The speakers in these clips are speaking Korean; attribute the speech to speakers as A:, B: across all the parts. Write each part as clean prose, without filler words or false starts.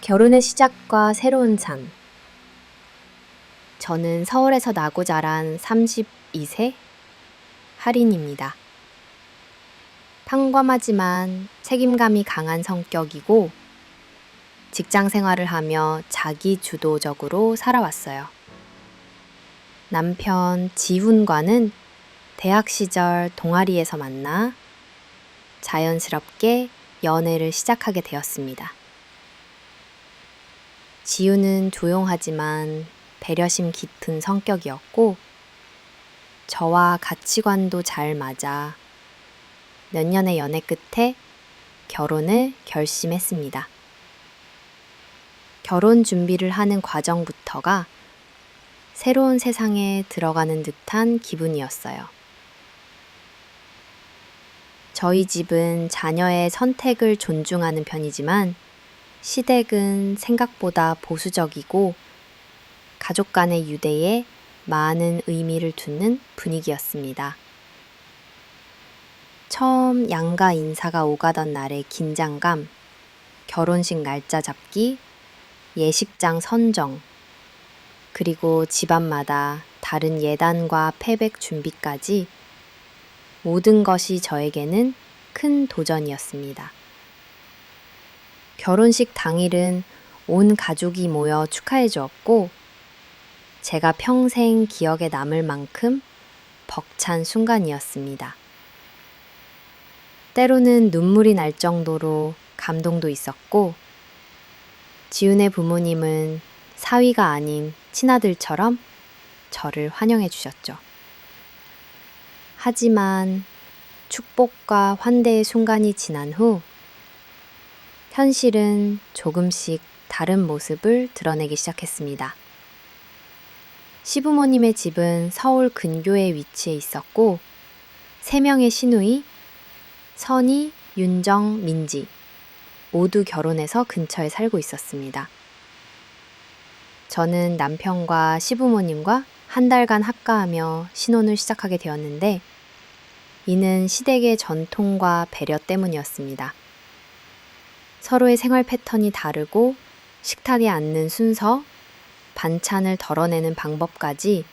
A: 결혼의 시작과 새로운 삶. 저는 서울에서 나고 자란 32세 할인입니다. 평범하지만 책임감이 강한 성격이고 직장 생활을 하며 자기 주도적으로 살아왔어요. 남편 지훈과는 대학 시절 동아리에서 만나 자연스럽게 연애를 시작하게 되었습니다. 지훈은 조용하지만 배려심 깊은 성격이었고 저와 가치관도 잘 맞아 몇 년의 연애 끝에 결혼을 결심했습니다. 결혼 준비를 하는 과정부터가 새로운 세상에 들어가는 듯한 기분이었어요. 저희 집은 자녀의 선택을 존중하는 편이지만 시댁은 생각보다 보수적이고 가족 간의 유대에 많은 의미를 두는 분위기였습니다. 처음 양가 인사가 오가던 날의 긴장감, 결혼식 날짜 잡기, 예식장 선정, 그리고 집안마다 다른 예단과 패백 준비까지 모든 것이 저에게는 큰 도전이었습니다. 결혼식 당일은 온 가족이 모여 축하해 주었고 제가 평생 기억에 남을 만큼 벅찬 순간이었습니다. 때로는 눈물이 날 정도로 감동도 있었고 지훈의 부모님은 사위가 아닌 친아들처럼 저를 환영해 주셨죠. 하지만 축복과 환대의 순간이 지난 후 현실은 조금씩 다른 모습을 드러내기 시작했습니다. 시부모님의 집은 서울 근교에 위치해 있었고 3명의 시누이, 선희, 윤정, 민지 모두 결혼해서 근처에 살고 있었습니다. 저는 남편과 시부모님과 한 달간 합가하며 신혼을 시작하게 되었는데 이는 시댁의 전통과 배려 때문이었습니다. 서로의 생활 패턴이 다르고 식탁에 앉는 순서, 반찬을 덜어내는 방법까지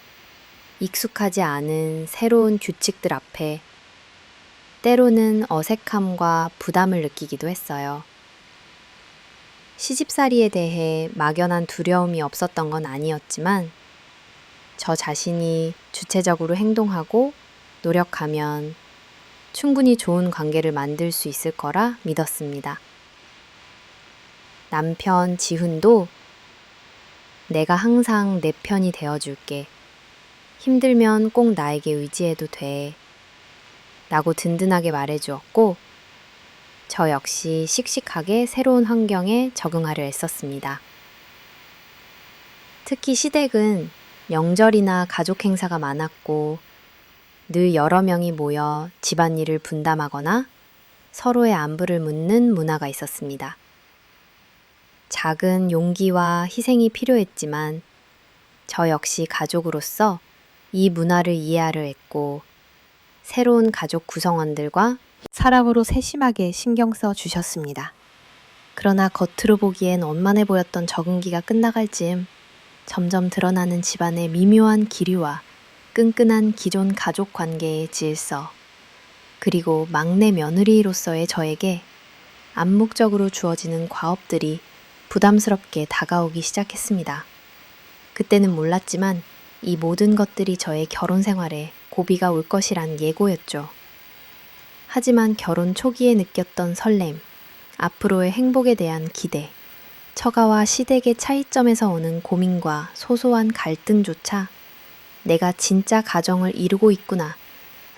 A: 익숙하지 않은 새로운 규칙들 앞에 때로는 어색함과 부담을 느끼기도 했어요. 시집살이에 대해 막연한 두려움이 없었던 건 아니었지만 저 자신이 주체적으로 행동하고 노력하면 충분히 좋은 관계를 만들 수 있을 거라 믿었습니다. 남편 지훈도 내가 항상 내 편이 되어줄게. 힘들면 꼭 나에게 의지해도 돼. 라고 든든하게 말해주었고 저 역시 씩씩하게 새로운 환경에 적응하려 애썼습니다. 특히 시댁은 명절이나 가족 행사가 많았고 늘 여러 명이 모여 집안일을 분담하거나 서로의 안부를 묻는 문화가 있었습니다. 작은 용기와 희생이 필요했지만 저 역시 가족으로서 이 문화를 이해하려 했고 새로운 가족 구성원들과 사람으로 세심하게 신경 써 주셨습니다. 그러나 겉으로 보기엔 원만해 보였던 적응기가 끝나갈 즈음 점점 드러나는 집안의 미묘한 기류와 끈끈한 기존 가족 관계의 질서, 그리고 막내 며느리로서의 저에게 암묵적으로 주어지는 과업들이 부담스럽게 다가오기 시작했습니다. 그때는 몰랐지만 이 모든 것들이 저의 결혼 생활에 고비가 올 것이란 예고였죠. 하지만 결혼 초기에 느꼈던 설렘, 앞으로의 행복에 대한 기대, 처가와 시댁의 차이점에서 오는 고민과 소소한 갈등조차 내가 진짜 가정을 이루고 있구나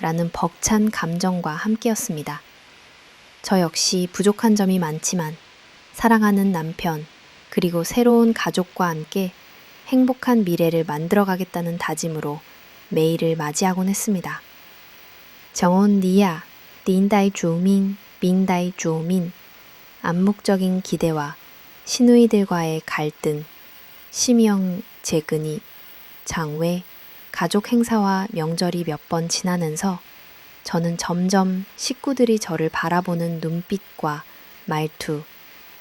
A: 라는 벅찬 감정과 함께였습니다. 저 역시 부족한 점이 많지만 사랑하는 남편, 그리고 새로운 가족과 함께 행복한 미래를 만들어가겠다는 다짐으로 매일을 맞이하곤 했습니다. 정온 니야, 린다이 주민, 민다이 주민, 암묵적인 기대와 시누이들과의 갈등, 심형 재근이, 장외, 가족 행사와 명절이 몇 번 지나면서 저는 점점 식구들이 저를 바라보는 눈빛과 말투,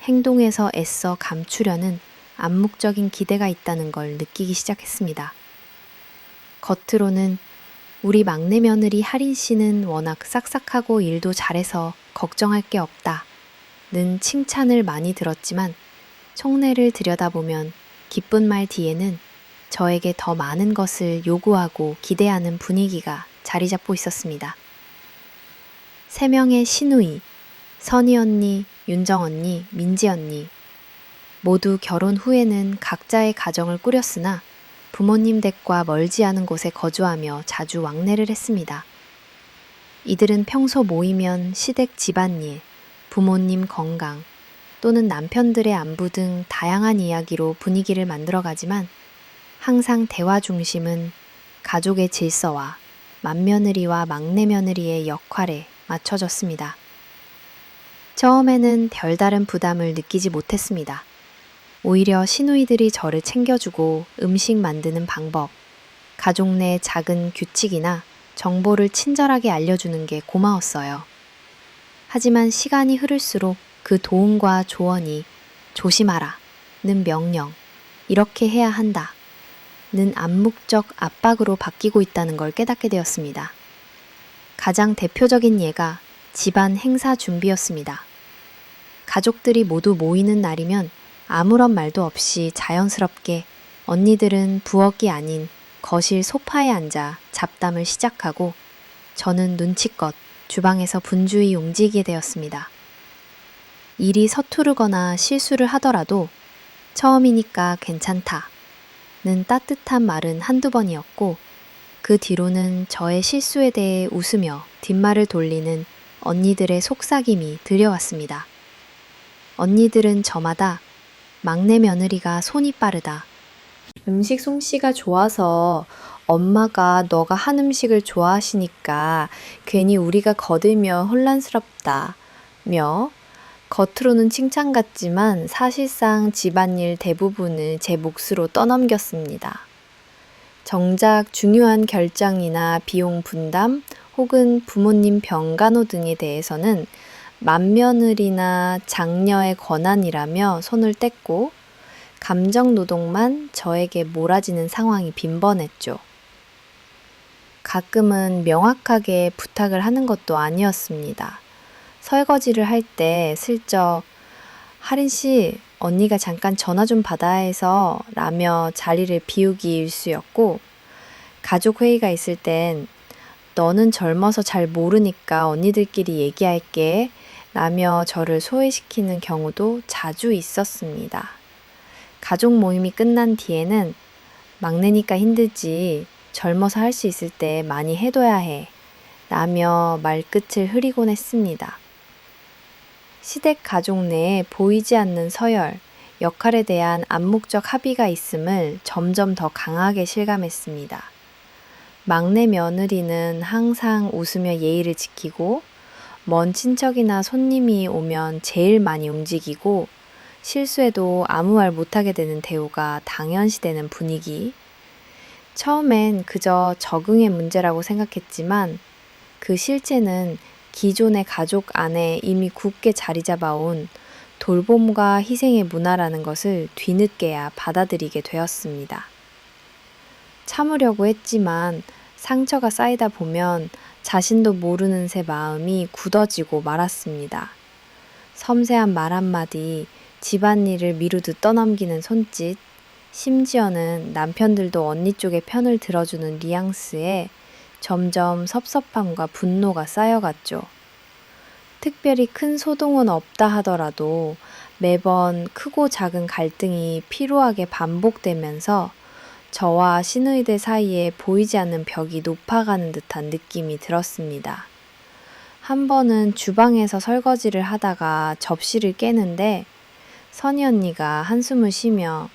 A: 행동에서 애써 감추려는 암묵적인 기대가 있다는 걸 느끼기 시작했습니다. 겉으로는 우리 막내 며느리 하린 씨는 워낙 싹싹하고 일도 잘해서 걱정할 게 없다는 칭찬을 많이 들었지만 속내를 들여다보면 기쁜 말 뒤에는 저에게 더 많은 것을 요구하고 기대하는 분위기가 자리 잡고 있었습니다. 3명의 시누이, 선희 언니, 윤정 언니, 민지 언니 모두 결혼 후에는 각자의 가정을 꾸렸으나 부모님 댁과 멀지 않은 곳에 거주하며 자주 왕래를 했습니다. 이들은 평소 모이면 시댁 집안일, 부모님 건강, 또는 남편들의 안부 등 다양한 이야기로 분위기를 만들어가지만 항상 대화 중심은 가족의 질서와 맏며느리와 막내 며느리의 역할에 맞춰졌습니다. 처음에는 별다른 부담을 느끼지 못했습니다. 오히려 시누이들이 저를 챙겨주고 음식 만드는 방법, 가족 내 작은 규칙이나 정보를 친절하게 알려주는 게 고마웠어요. 하지만 시간이 흐를수록 그 도움과 조언이 조심하라 는 명령, 이렇게 해야 한다 는 암묵적 압박으로 바뀌고 있다는 걸 깨닫게 되었습니다. 가장 대표적인 예가 집안 행사 준비였습니다. 가족들이 모두 모이는 날이면 아무런 말도 없이 자연스럽게 언니들은 부엌이 아닌 거실 소파에 앉아 잡담을 시작하고 저는 눈치껏 주방에서 분주히 움직이게 되었습니다. 일이 서투르거나 실수를 하더라도 처음이니까 괜찮다는 따뜻한 말은 한두 번이었고 그 뒤로는 저의 실수에 대해 웃으며 뒷말을 돌리는 언니들의 속삭임이 들려왔습니다. 언니들은 저마다 막내 며느리가 손이 빠르다. 음식 솜씨가 좋아서 엄마가 너가 한 음식을 좋아하시니까 괜히 우리가 거들면 혼란스럽다며 겉으로는 칭찬 같지만 사실상 집안일 대부분을 제 몫으로 떠넘겼습니다. 정작 중요한 결정이나 비용 분담 혹은 부모님 병간호 등에 대해서는 맏며느리나 장녀의 권한이라며 손을 뗐고 감정 노동만 저에게 몰아지는 상황이 빈번했죠. 가끔은 명확하게 부탁을 하는 것도 아니었습니다. 설거지를 할 때 슬쩍 하린 씨, 언니가 잠깐 전화 좀 받아야 해서 라며 자리를 비우기 일쑤였고 가족 회의가 있을 땐 너는 젊어서 잘 모르니까 언니들끼리 얘기할게 라며 저를 소외시키는 경우도 자주 있었습니다. 가족 모임이 끝난 뒤에는 막내니까 힘들지 젊어서 할 수 있을 때 많이 해둬야 해 라며 말끝을 흐리곤 했습니다. 시댁 가족 내에 보이지 않는 서열, 역할에 대한 암묵적 합의가 있음을 점점 더 강하게 실감했습니다. 막내 며느리는 항상 웃으며 예의를 지키고 먼 친척이나 손님이 오면 제일 많이 움직이고 실수해도 아무 말 못하게 되는 대우가 당연시되는 분위기. 처음엔 그저 적응의 문제라고 생각했지만 그 실제는 기존의 가족 안에 이미 굳게 자리 잡아온 돌봄과 희생의 문화라는 것을 뒤늦게야 받아들이게 되었습니다. 참으려고 했지만 상처가 쌓이다 보면 자신도 모르는 새 마음이 굳어지고 말았습니다. 섬세한 말 한마디, 집안일을 미루듯 떠넘기는 손짓, 심지어는 남편들도 언니 쪽의 편을 들어주는 뉘앙스에 점점 섭섭함과 분노가 쌓여갔죠. 특별히 큰 소동은 없다 하더라도 매번 크고 작은 갈등이 피로하게 반복되면서 저와 시누이들 사이에 보이지 않는 벽이 높아가는 듯한 느낌이 들었습니다. 한 번은 주방에서 설거지를 하다가 접시를 깨는데 선희 언니가 한숨을 쉬며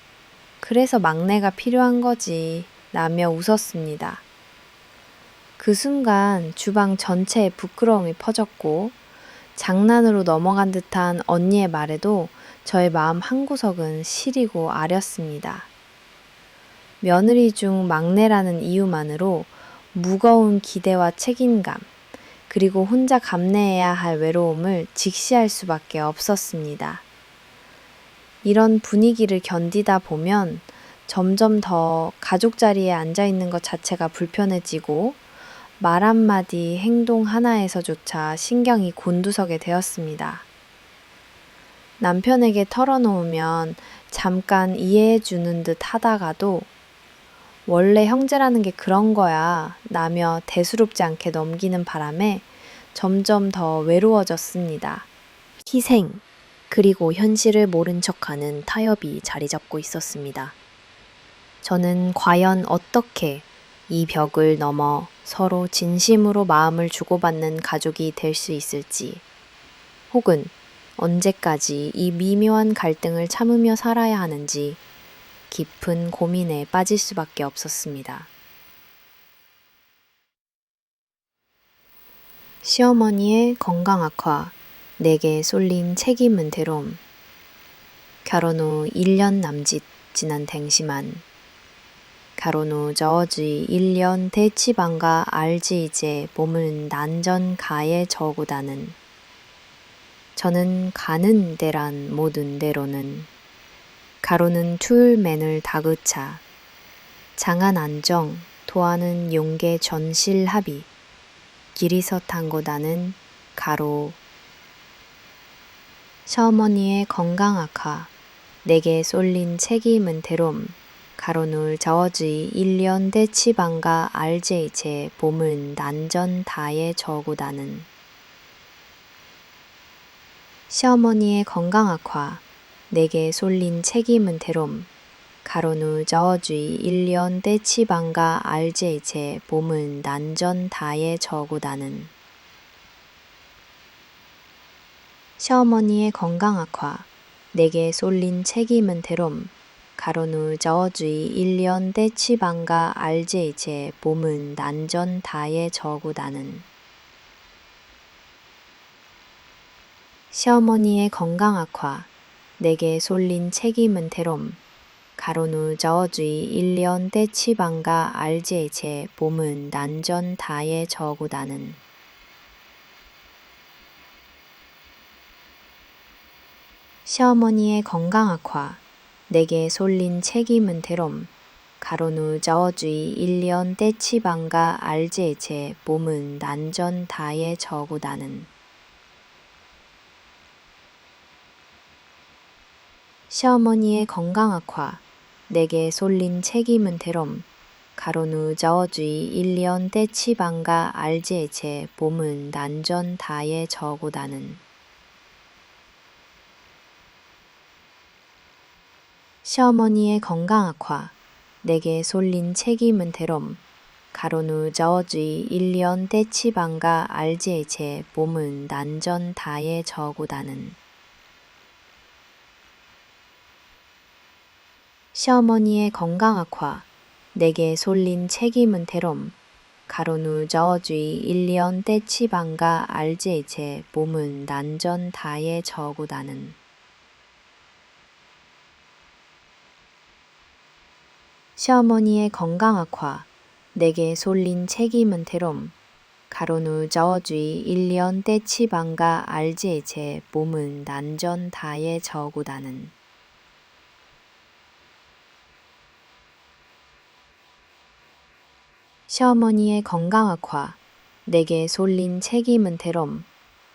A: 그래서 막내가 필요한 거지 라며 웃었습니다. 그 순간 주방 전체에 부끄러움이 퍼졌고 장난으로 넘어간 듯한 언니의 말에도 저의 마음 한구석은 시리고 아렸습니다. 며느리 중 막내라는 이유만으로 무거운 기대와 책임감, 그리고 혼자 감내해야 할 외로움을 직시할 수밖에 없었습니다. 이런 분위기를 견디다 보면 점점 더 가족 자리에 앉아 있는 것 자체가 불편해지고 말 한마디, 행동 하나에서조차 신경이 곤두서게 되었습니다. 남편에게 털어놓으면 잠깐 이해해 주는 듯 하다가도 원래 형제라는 게 그런 거야 라며 대수롭지 않게 넘기는 바람에 점점 더 외로워졌습니다. 희생, 그리고 현실을 모른 척하는 타협이 자리 잡고 있었습니다. 저는 과연 어떻게 이 벽을 넘어 서로 진심으로 마음을 주고받는 가족이 될 수 있을지, 혹은 언제까지 이 미묘한 갈등을 참으며 살아야 하는지 깊은 고민에 빠질 수밖에 없었습니다. 시어머니의 건강 악화, 내게 쏠린 책임은 대롬. 결혼 후 1년 남짓 지난 댕시만. 결혼 후 저지 1년 대치방가 알지 이제 몸은 난전 가에 저구다는. 저는 가는 데란 모든 데로는 가로는 툴맨을 다그차 장안 안정 도하는 용계 전실 합의 길이서 탄고다는 가로. 시어머니의 건강 악화, 내게 쏠린 책임은 대롬. 가로눌 저지 1년 대치방가 알제 제 몸은 난전 다에 저구다는. 시어머니의 건강 악화, 내게 쏠린 책임은 대롬. 가로누 저주의 1년 대치방가 알제 제 몸은 난전 다에 저구다는. 시어머니의 건강 악화, 내게 쏠린 책임은 대롬. 가로누 저주의 1년 대치방가 알제 제 몸은 난전 다에 저구다는. 시어머니의 건강 악화, 내게 쏠린 책임은 대롬. 가로누 저주의 1년 대치방가 알제 제 몸은 난전 다에 저구다는. 시어머니의 건강 악화, 내게 쏠린 책임은 대롬. 가로누 저주의 1년 대치방가 알제 제 몸은 난전 다에 저구다는. 시어머니의 건강 악화, 내게 쏠린 책임은 대롬. 가로누 저주의 1년 대치방가 알제 제 몸은 난전 다에 저구다는. 시어머니의 건강 악화, 내게 쏠린 책임은 대롬. 가로누 저주의 1년 대치방가 알제 제 몸은 난전 다에 저구다는. 시어머니의 건강 악화, 내게 쏠린 책임은 대롬. 가로누 저주의 1년 대치방가 알제 제 몸은 난전 다에 저구다는. 시어머니의 건강 악화, 내게 쏠린 책임은 대롬. 가로누 저주의 1년 대치방가 알제 제 몸은 난전 다에 저구다는. 시어머니의 건강 악화, 내게 쏠린 책임은 대롬.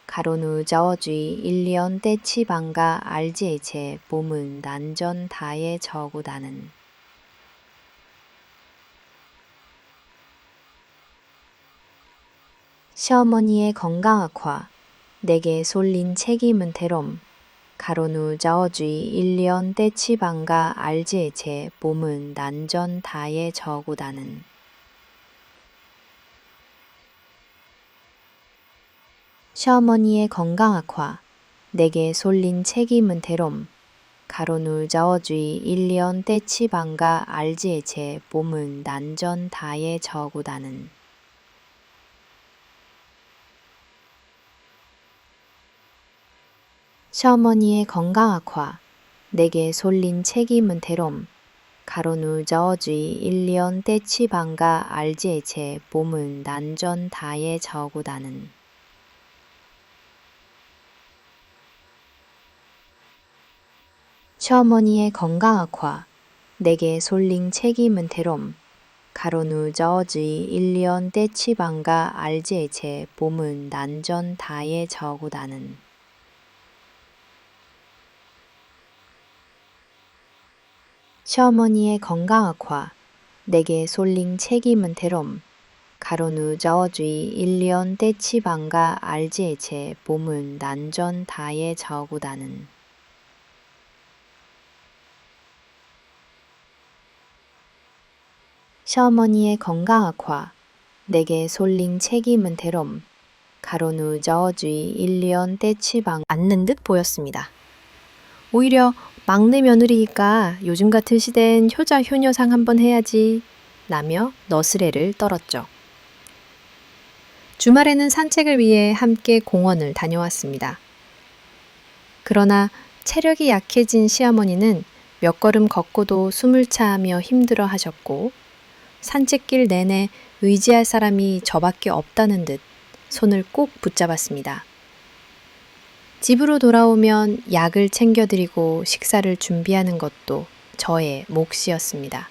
A: 가로누 저주의 1년 대치방가 알제 제 몸은 난전 다에 저구다는. 시어머니의 건강 악화, 내게 쏠린 책임은 대롬. 가로누 저주의 1년 대치방가 알제 제 몸은 난전 다에 저구다는. 시어머니의 건강 악화, 내게 쏠린 책임은 대롬. 가로누 저주의 1년 대치방가 알제 제 몸은 난전 다에 저구다는. 시어머니의 건강 악화, 내게 쏠린 책임은 대롬. 가로누 저주의 1년 대치방가 알제 제 몸은 난전 다에 저구다는. 시어머니의 건강 악화, 내게 솔링 책임은 대롬, 가로누 저주의 1년 떼치방가 알제제 봄은 난전 다에 저고 나는. 시어머니의 건강 악화, 내게 솔링 책임은 대롬, 가로누 저주의 1년 떼치방가 알제제 봄은 난전 다에 저고 나는. 시어머니의 건강 악화, 내게 솔링 책임은 대롬, 가로누 저주의 1년 떼치방 않는 듯 보였습니다. 오히려 막내 며느리니까 요즘 같은 시대엔 효자 효녀상 한번 해야지 라며 너스레를 떨었죠. 주말에는 산책을 위해 함께 공원을 다녀왔습니다. 그러나 체력이 약해진 시어머니는 몇 걸음 걷고도 숨을 차하며 힘들어 하셨고 산책길 내내 의지할 사람이 저밖에 없다는 듯 손을 꼭 붙잡았습니다. 집으로 돌아오면 약을 챙겨드리고 식사를 준비하는 것도 저의 몫이었습니다.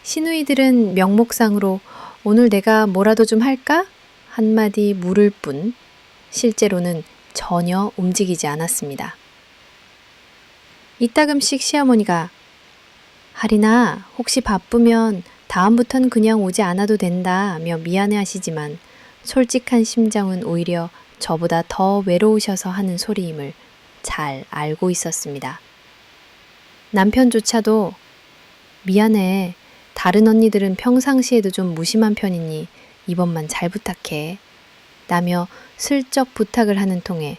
A: 시누이들은 명목상으로 오늘 내가 뭐라도 좀 할까? 한마디 물을 뿐 실제로는 전혀 움직이지 않았습니다. 이따금씩 시어머니가 하리나 혹시 바쁘면 다음부턴 그냥 오지 않아도 된다며 미안해 하시지만 솔직한 심정은 오히려 저보다 더 외로우셔서 하는 소리임을 잘 알고 있었습니다. 남편조차도 미안해. 다른 언니들은 평상시에도 좀 무심한 편이니 이번만 잘 부탁해. 라며 슬쩍 부탁을 하는 통에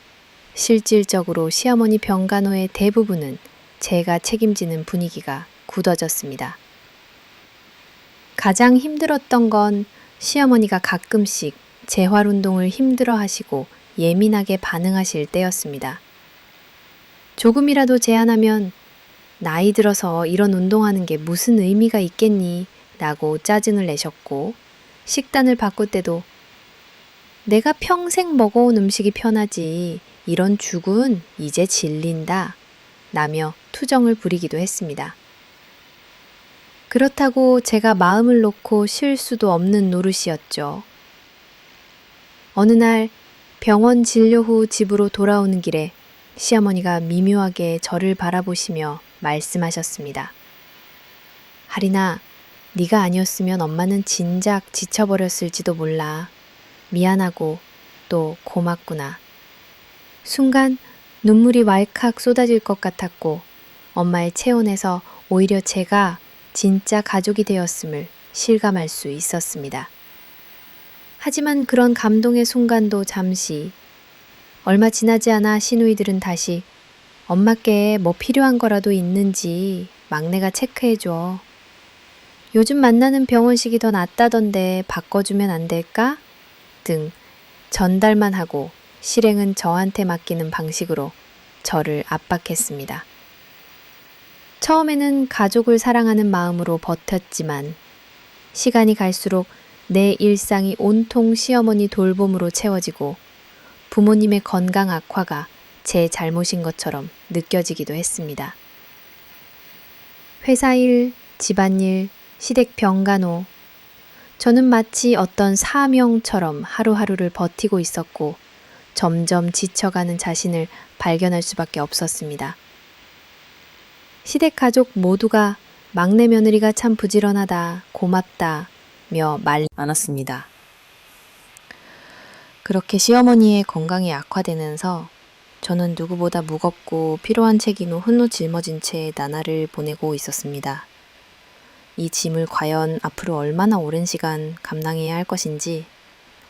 A: 실질적으로 시어머니 병간호의 대부분은 제가 책임지는 분위기가 굳어졌습니다. 가장 힘들었던 건 시어머니가 가끔씩 재활운동을 힘들어 하시고 예민하게 반응하실 때였습니다. 조금이라도 제한하면 나이 들어서 이런 운동하는 게 무슨 의미가 있겠니? 라고 짜증을 내셨고 식단을 바꿀 때도 내가 평생 먹어온 음식이 편하지 이런 죽은 이제 질린다 라며 투정을 부리기도 했습니다. 그렇다고 제가 마음을 놓고 쉴 수도 없는 노릇이었죠. 어느 날 병원 진료 후 집으로 돌아오는 길에 시어머니가 미묘하게 저를 바라보시며 말씀하셨습니다. 하리나, 네가 아니었으면 엄마는 진작 지쳐버렸을지도 몰라. 미안하고 또 고맙구나. 순간 눈물이 왈칵 쏟아질 것 같았고 엄마의 체온에서 오히려 제가 진짜 가족이 되었음을 실감할 수 있었습니다. 하지만 그런 감동의 순간도 잠시, 얼마 지나지 않아 시누이들은 다시 엄마께 뭐 필요한 거라도 있는지 막내가 체크해줘. 요즘 만나는 병원식이 더 낫다던데 바꿔주면 안 될까? 등 전달만 하고 실행은 저한테 맡기는 방식으로 저를 압박했습니다. 처음에는 가족을 사랑하는 마음으로 버텼지만 시간이 갈수록 내 일상이 온통 시어머니 돌봄으로 채워지고 부모님의 건강 악화가 제 잘못인 것처럼 느껴지기도 했습니다. 회사 일, 집안일, 시댁 병간호. 저는 마치 어떤 사명처럼 하루하루를 버티고 있었고 점점 지쳐가는 자신을 발견할 수밖에 없었습니다. 시댁 가족 모두가 막내 며느리가 참 부지런하다, 고맙다며 말 많았습니다. 그렇게 시어머니의 건강이 악화되면서 저는 누구보다 무겁고 피로한 책임 후 홀로 짊어진 채 나날을 보내고 있었습니다. 이 짐을 과연 앞으로 얼마나 오랜 시간 감당해야 할 것인지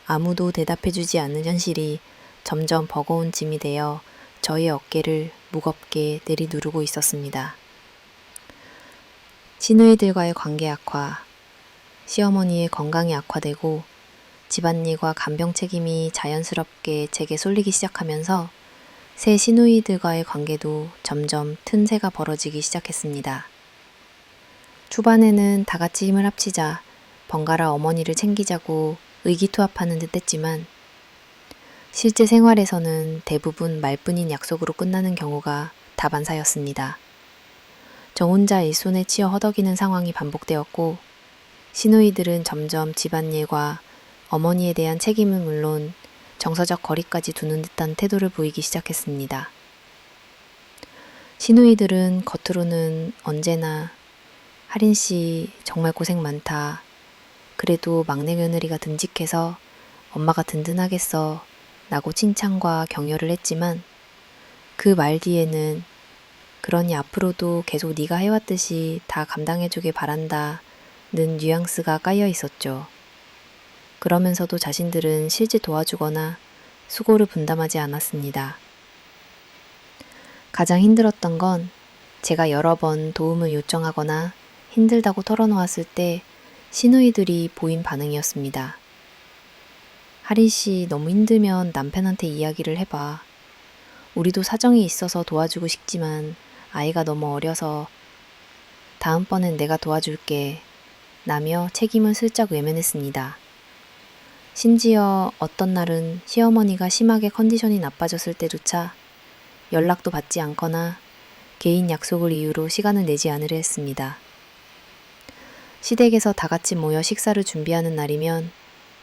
A: 아무도 대답해주지 않는 현실이 점점 버거운 짐이 되어 저의 어깨를 무겁게 내리누르고 있었습니다. 시누이들과의 관계 악화, 시어머니의 건강이 악화되고 집안일과 간병 책임이 자연스럽게 제게 쏠리기 시작하면서 새 시누이들과의 관계도 점점 틈새가 벌어지기 시작했습니다. 초반에는 다 같이 힘을 합치자 번갈아 어머니를 챙기자고 의기투합하는 듯 했지만 실제 생활에서는 대부분 말뿐인 약속으로 끝나는 경우가 다반사였습니다. 저 혼자 일손에 치여 허덕이는 상황이 반복되었고 시누이들은 점점 집안일과 어머니에 대한 책임은 물론 정서적 거리까지 두는 듯한 태도를 보이기 시작했습니다. 시누이들은 겉으로는 언제나 하린 씨 정말 고생 많다. 그래도 막내 며느리가 듬직해서 엄마가 든든하겠어 라고 칭찬과 격려를 했지만 그 말 뒤에는 그러니 앞으로도 계속 네가 해왔듯이 다 감당해주길 바란다는 뉘앙스가 깔려 있었죠. 그러면서도 자신들은 실제 도와주거나 수고를 분담하지 않았습니다. 가장 힘들었던 건 제가 여러 번 도움을 요청하거나 힘들다고 털어놓았을 때 시누이들이 보인 반응이었습니다. 하린 씨 너무 힘들면 남편한테 이야기를 해봐. 우리도 사정이 있어서 도와주고 싶지만 아이가 너무 어려서 다음번엔 내가 도와줄게 라며 책임을 슬쩍 외면했습니다. 심지어 어떤 날은 시어머니가 심하게 컨디션이 나빠졌을 때조차 연락도 받지 않거나 개인 약속을 이유로 시간을 내지 않으려 했습니다. 시댁에서 다 같이 모여 식사를 준비하는 날이면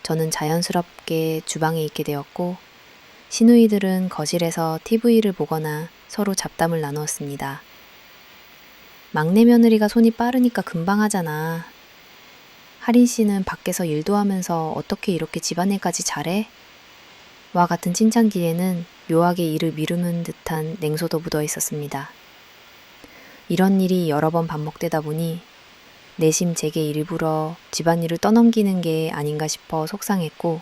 A: 저는 자연스럽게 주방에 있게 되었고 시누이들은 거실에서 TV를 보거나 서로 잡담을 나누었습니다. 막내 며느리가 손이 빠르니까 금방 하잖아. 하린 씨는 밖에서 일도 하면서 어떻게 이렇게 집안일까지 잘해? 와 같은 칭찬기에는 묘하게 일을 미루는 듯한 냉소도 묻어 있었습니다. 이런 일이 여러 번 반복되다 보니 내심 제게 일부러 집안일을 떠넘기는 게 아닌가 싶어 속상했고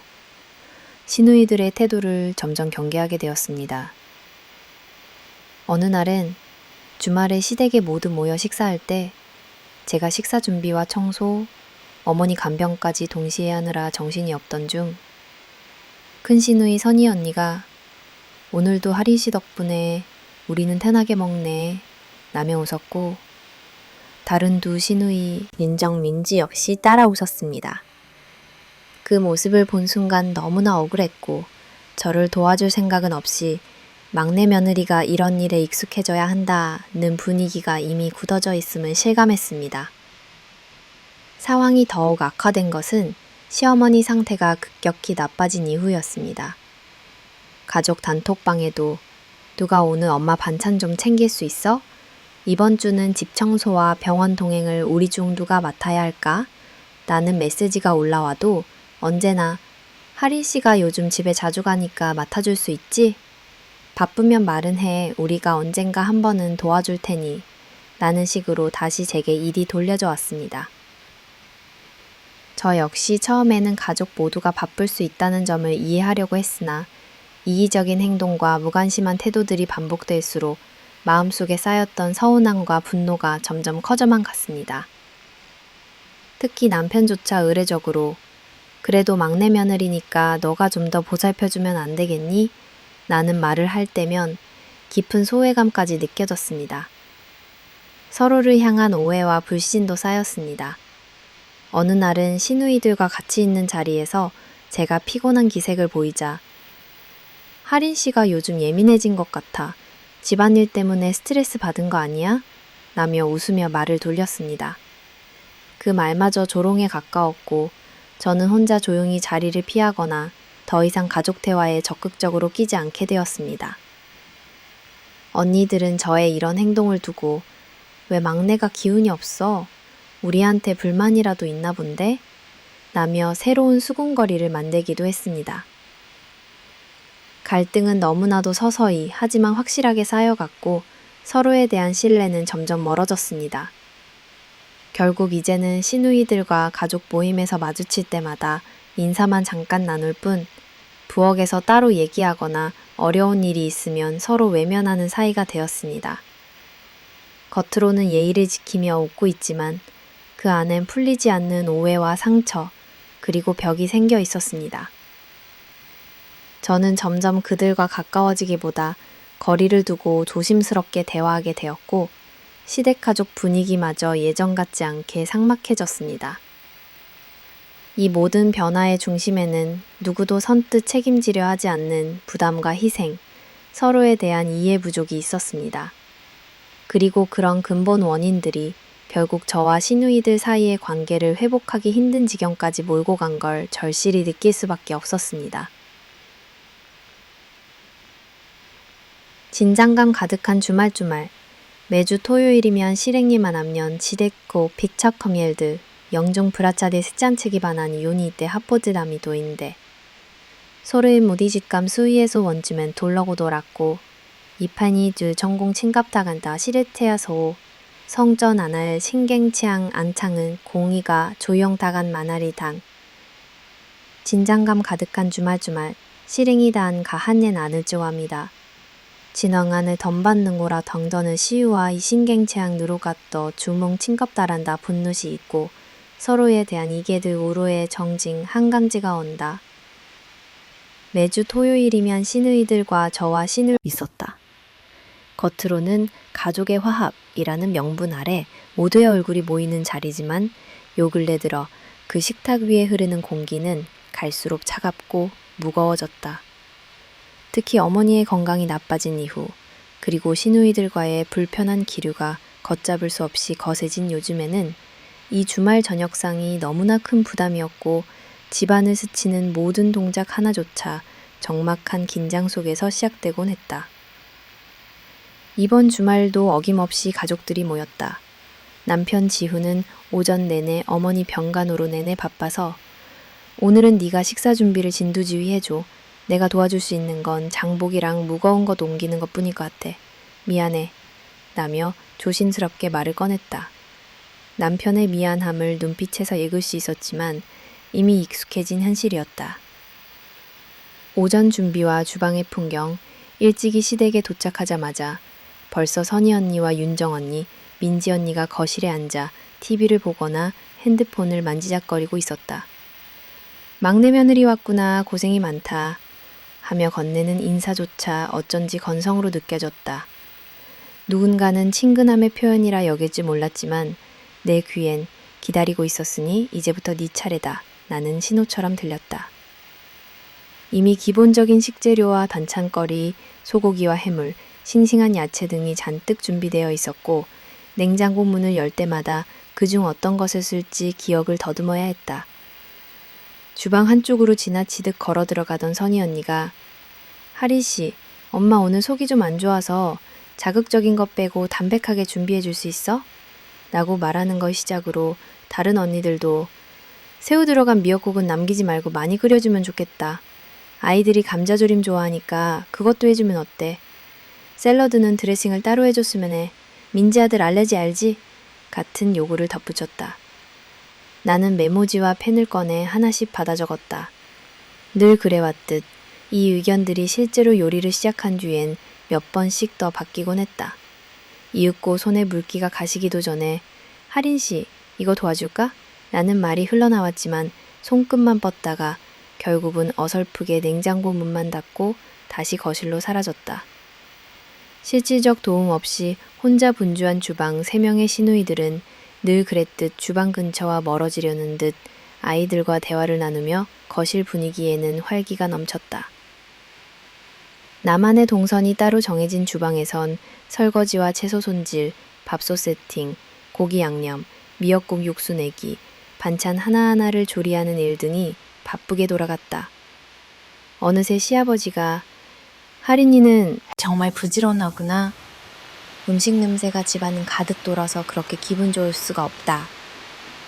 A: 시누이들의 태도를 점점 경계하게 되었습니다. 어느 날은 주말에 시댁에 모두 모여 식사할 때 제가 식사 준비와 청소, 어머니 간병까지 동시에 하느라 정신이 없던 중 큰 시누이 선희 언니가 오늘도 하린 씨 덕분에 우리는 편하게 먹네 라며 웃었고 다른 두 시누이 민정, 민지 역시 따라 웃었습니다. 그 모습을 본 순간 너무나 억울했고 저를 도와줄 생각은 없이 막내 며느리가 이런 일에 익숙해져야 한다는 분위기가 이미 굳어져 있음을 실감했습니다. 상황이 더욱 악화된 것은 시어머니 상태가 급격히 나빠진 이후였습니다. 가족 단톡방에도 누가 오늘 엄마 반찬 좀 챙길 수 있어? 이번 주는 집 청소와 병원 동행을 우리 중 누가 맡아야 할까? 라는 메시지가 올라와도 언제나 하린 씨가 요즘 집에 자주 가니까 맡아줄 수 있지? 바쁘면 말은 해. 우리가 언젠가 한 번은 도와줄 테니. 라는 식으로 다시 제게 일이 돌려져 왔습니다. 저 역시 처음에는 가족 모두가 바쁠 수 있다는 점을 이해하려고 했으나 이기적인 행동과 무관심한 태도들이 반복될수록 마음속에 쌓였던 서운함과 분노가 점점 커져만 갔습니다. 특히 남편조차 의례적으로 그래도 막내 며느리니까 너가 좀 더 보살펴주면 안 되겠니? 라는 말을 할 때면 깊은 소외감까지 느껴졌습니다. 서로를 향한 오해와 불신도 쌓였습니다. 어느 날은 시누이들과 같이 있는 자리에서 제가 피곤한 기색을 보이자 하린 씨가 요즘 예민해진 것 같아. 집안일 때문에 스트레스 받은 거 아니야? 라며 웃으며 말을 돌렸습니다. 그 말마저 조롱에 가까웠고 저는 혼자 조용히 자리를 피하거나 더 이상 가족 대화에 적극적으로 끼지 않게 되었습니다. 언니들은 저의 이런 행동을 두고 왜 막내가 기운이 없어? 우리한테 불만이라도 있나 본데? 라며 새로운 수군거리를 만들기도 했습니다. 갈등은 너무나도 서서히 하지만 확실하게 쌓여갔고 서로에 대한 신뢰는 점점 멀어졌습니다. 결국 이제는 시누이들과 가족 모임에서 마주칠 때마다 인사만 잠깐 나눌 뿐 부엌에서 따로 얘기하거나 어려운 일이 있으면 서로 외면하는 사이가 되었습니다. 겉으로는 예의를 지키며 웃고 있지만 그 안엔 풀리지 않는 오해와 상처, 그리고 벽이 생겨 있었습니다. 저는 점점 그들과 가까워지기보다 거리를 두고 조심스럽게 대화하게 되었고 시댁 가족 분위기마저 예전 같지 않게 삭막해졌습니다. 이 모든 변화의 중심에는 누구도 선뜻 책임지려 하지 않는 부담과 희생, 서로에 대한 이해 부족이 있었습니다. 그리고 그런 근본 원인들이 결국 저와 시누이들 사이의 관계를 회복하기 힘든 지경까지 몰고 간 걸 절실히 느낄 수밖에 없었습니다. 진장감 가득한 주말. 매주 토요일이면 실행리만 하면 지데코 픽처컴일드 영종 브라차데 스짠치기 반하니 요니 때 하포즈담이 도인데 소르의 무디직감 수위에서 원주면 돌러고 돌았고 이판이 주 전공 칭갑다간다 시르테야소 성전 안할 신갱치앙 안창은 공이가 조영다간 마나리당 진장감 가득한 주말 실행이 다한 가한년 안을 쪼합니다. 진엉안을 덤받는 거라 덩더는 시유와 이 신갱체양 누로갔더 주몽 칭겁다란다 분노시 있고 서로에 대한 이게들 우로의 정징 한강지가 온다. 매주 토요일이면 시누이들과 저와 시누 있었다. 겉으로는 가족의 화합이라는 명분 아래 모두의 얼굴이 모이는 자리지만 요 근래 들어 그 식탁 위에 흐르는 공기는 갈수록 차갑고 무거워졌다. 특히 어머니의 건강이 나빠진 이후 그리고 시누이들과의 불편한 기류가 걷잡을 수 없이 거세진 요즘에는 이 주말 저녁상이 너무나 큰 부담이었고 집안을 스치는 모든 동작 하나조차 적막한 긴장 속에서 시작되곤 했다. 이번 주말도 어김없이 가족들이 모였다. 남편 지훈은 오전 내내 어머니 병간호로 내내 바빠서 오늘은 네가 식사 준비를 진두지휘해줘. 내가 도와줄 수 있는 건 장복이랑 무거운 것 옮기는 것뿐일 것 같아. 미안해. 라며 조심스럽게 말을 꺼냈다. 남편의 미안함을 눈빛에서 읽을 수 있었지만 이미 익숙해진 현실이었다. 오전 준비와 주방의 풍경, 일찍이 시댁에 도착하자마자 벌써 선희 언니와 윤정 언니, 민지 언니가 거실에 앉아 TV를 보거나 핸드폰을 만지작거리고 있었다. 막내 며느리 왔구나. 고생이 많다. 하며 건네는 인사조차 어쩐지 건성으로 느껴졌다. 누군가는 친근함의 표현이라 여길지 몰랐지만 내 귀엔 기다리고 있었으니 이제부터 네 차례다. 나는 신호처럼 들렸다. 이미 기본적인 식재료와 반찬거리, 소고기와 해물, 싱싱한 야채 등이 잔뜩 준비되어 있었고 냉장고 문을 열 때마다 그중 어떤 것을 쓸지 기억을 더듬어야 했다. 주방 한쪽으로 지나치듯 걸어 들어가던 선희 언니가 하리 씨, 엄마 오늘 속이 좀 안 좋아서 자극적인 것 빼고 담백하게 준비해 줄 수 있어? 라고 말하는 걸 시작으로 다른 언니들도 새우 들어간 미역국은 남기지 말고 많이 끓여주면 좋겠다. 아이들이 감자조림 좋아하니까 그것도 해주면 어때? 샐러드는 드레싱을 따로 해줬으면 해. 민지 아들 알레르기 알지? 같은 요구를 덧붙였다. 나는 메모지와 펜을 꺼내 하나씩 받아 적었다. 늘 그래왔듯 이 의견들이 실제로 요리를 시작한 뒤엔 몇 번씩 더 바뀌곤 했다. 이윽고 손에 물기가 가시기도 전에 하린 씨, 이거 도와줄까? 라는 말이 흘러나왔지만 손끝만 뻗다가 결국은 어설프게 냉장고 문만 닫고 다시 거실로 사라졌다. 실질적 도움 없이 혼자 분주한 주방 3명의 시누이들은 늘 그랬듯 주방 근처와 멀어지려는 듯 아이들과 대화를 나누며 거실 분위기에는 활기가 넘쳤다. 나만의 동선이 따로 정해진 주방에선 설거지와 채소 손질, 밥솥 세팅, 고기 양념, 미역국 육수 내기, 반찬 하나하나를 조리하는 일 등이 바쁘게 돌아갔다. 어느새 시아버지가 하린이는 정말 부지런하구나. 음식 냄새가 집안은 가득 돌아서 그렇게 기분 좋을 수가 없다.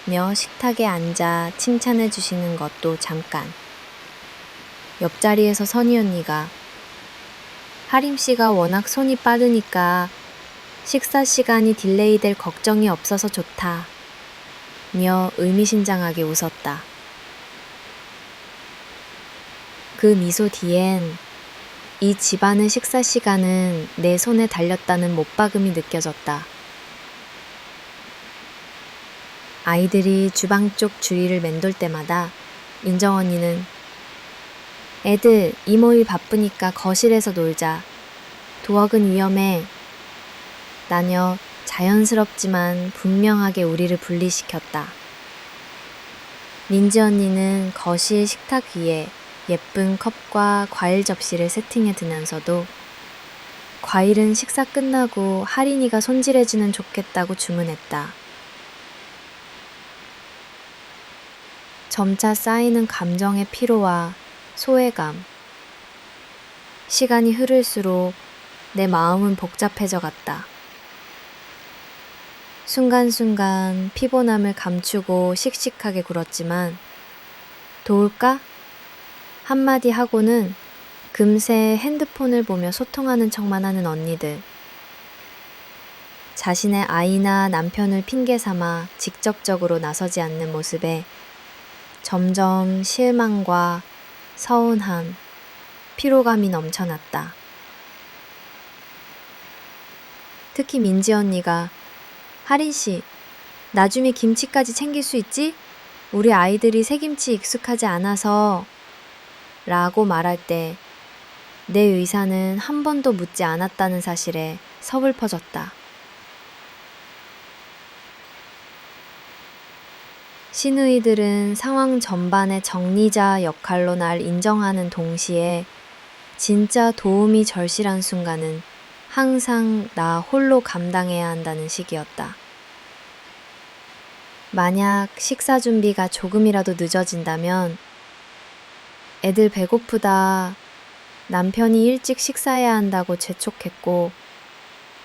A: 며 식탁에 앉아 칭찬해 주시는 것도 잠깐. 옆자리에서 선희 언니가 하림 씨가 워낙 손이 빠르니까 식사 시간이 딜레이 될 걱정이 없어서 좋다. 며 의미심장하게 웃었다. 그 미소 뒤엔 이 집안의 식사 시간은 내 손에 달렸다는 못박음이 느껴졌다. 아이들이 주방 쪽 주위를 맴돌 때마다 윤정 언니는 애들 이모일 바쁘니까 거실에서 놀자. 도학은 위험해. 라며 자연스럽지만 분명하게 우리를 분리시켰다. 민지 언니는 거실 식탁 위에 예쁜 컵과 과일 접시를 세팅해 두면서도 과일은 식사 끝나고 할인이가 손질해주면 좋겠다고 주문했다. 점차 쌓이는 감정의 피로와 소외감. 시간이 흐를수록 내 마음은 복잡해져 갔다. 순간순간 피곤함을 감추고 씩씩하게 굴었지만 도울까? 한마디 하고는 금세 핸드폰을 보며 소통하는 척만 하는 언니들. 자신의 아이나 남편을 핑계 삼아 직접적으로 나서지 않는 모습에 점점 실망과 서운함, 피로감이 넘쳐났다. 특히 민지 언니가 하린 씨, 나중에 김치까지 챙길 수 있지? 우리 아이들이 새김치 익숙하지 않아서 라고 말할 때 내 의사는 한 번도 묻지 않았다는 사실에 서글퍼졌다. 시누이들은 상황 전반의 정리자 역할로 날 인정하는 동시에 진짜 도움이 절실한 순간은 항상 나 홀로 감당해야 한다는 식이었다. 만약 식사 준비가 조금이라도 늦어진다면 애들 배고프다, 남편이 일찍 식사해야 한다고 재촉했고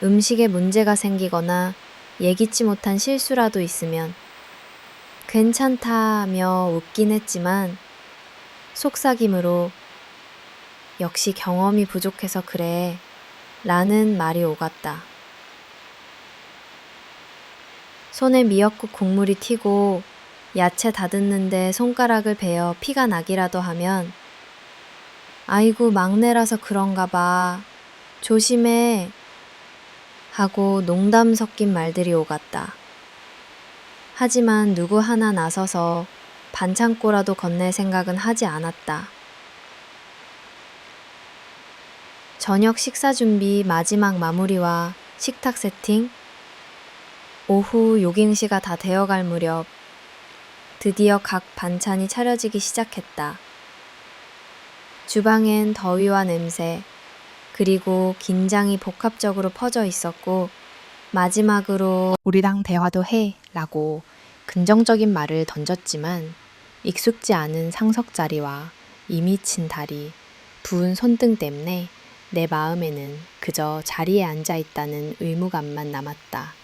A: 음식에 문제가 생기거나 예기치 못한 실수라도 있으면 괜찮다며 웃긴 했지만 속삭임으로 역시 경험이 부족해서 그래 라는 말이 오갔다. 손에 미역국 국물이 튀고 야채 다듬는데 손가락을 베어 피가 나기라도 하면 아이고 막내라서 그런가 봐. 조심해. 하고 농담 섞인 말들이 오갔다. 하지만 누구 하나 나서서 반창고라도 건넬 생각은 하지 않았다. 저녁 식사 준비 마지막 마무리와 식탁 세팅, 오후 요갱시가 다 되어갈 무렵 드디어 각 반찬이 차려지기 시작했다. 주방엔 더위와 냄새, 그리고 긴장이 복합적으로 퍼져 있었고 마지막으로 우리랑 대화도 해 라고 긍정적인 말을 던졌지만 익숙지 않은 상석 자리와 이미 친 다리, 부은 손등 때문에 내 마음에는 그저 자리에 앉아 있다는 의무감만 남았다.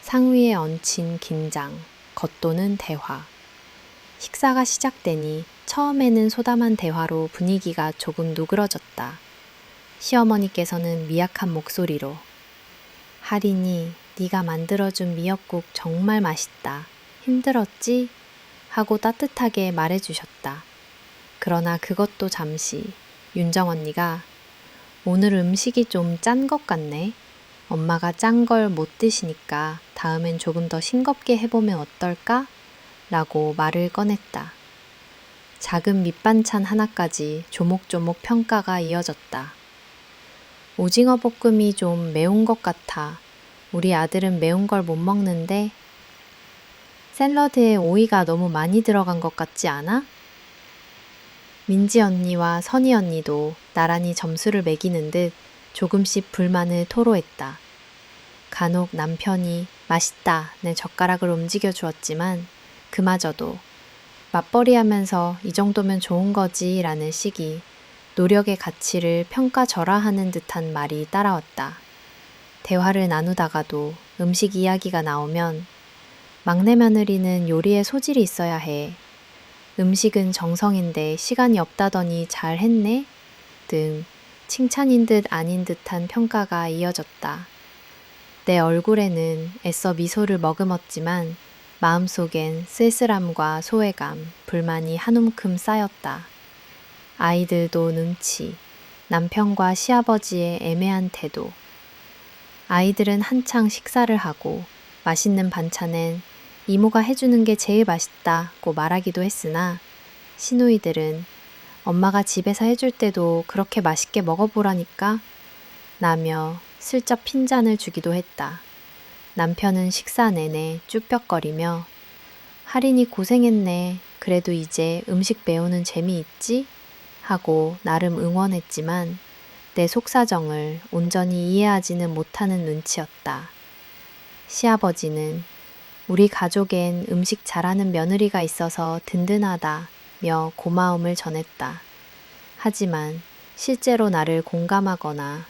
A: 상위에 얹힌 긴장, 겉도는 대화. 식사가 시작되니 처음에는 소담한 대화로 분위기가 조금 누그러졌다. 시어머니께서는 미약한 목소리로 하린이, 네가 만들어준 미역국 정말 맛있다. 힘들었지? 하고 따뜻하게 말해주셨다. 그러나 그것도 잠시 윤정 언니가 오늘 음식이 좀 짠 것 같네. 엄마가 짠 걸 못 드시니까 다음엔 조금 더 싱겁게 해보면 어떨까? 라고 말을 꺼냈다. 작은 밑반찬 하나까지 조목조목 평가가 이어졌다. 오징어 볶음이 좀 매운 것 같아. 우리 아들은 매운 걸 못 먹는데 샐러드에 오이가 너무 많이 들어간 것 같지 않아? 민지 언니와 선희 언니도 나란히 점수를 매기는 듯 조금씩 불만을 토로했다. 간혹 남편이 맛있다 내 젓가락을 움직여 주었지만 그마저도 맞벌이하면서 이 정도면 좋은 거지 라는 식이 노력의 가치를 평가절하하는 듯한 말이 따라왔다. 대화를 나누다가도 음식 이야기가 나오면 막내 며느리는 요리에 소질이 있어야 해. 음식은 정성인데 시간이 없다더니 잘했네? 등 칭찬인 듯 아닌 듯한 평가가 이어졌다. 내 얼굴에는 애써 미소를 머금었지만 마음속엔 쓸쓸함과 소외감, 불만이 한 움큼 쌓였다. 아이들도 눈치, 남편과 시아버지의 애매한 태도. 아이들은 한창 식사를 하고 맛있는 반찬엔 이모가 해주는 게 제일 맛있다고 말하기도 했으나 시누이들은 엄마가 집에서 해줄 때도 그렇게 맛있게 먹어보라니까 라며 슬쩍 핀잔을 주기도 했다. 남편은 식사 내내 쭈뼛거리며 할인이 고생했네. 그래도 이제 음식 배우는 재미있지? 하고 나름 응원했지만 내 속사정을 온전히 이해하지는 못하는 눈치였다. 시아버지는 우리 가족엔 음식 잘하는 며느리가 있어서 든든하다며 고마움을 전했다. 하지만 실제로 나를 공감하거나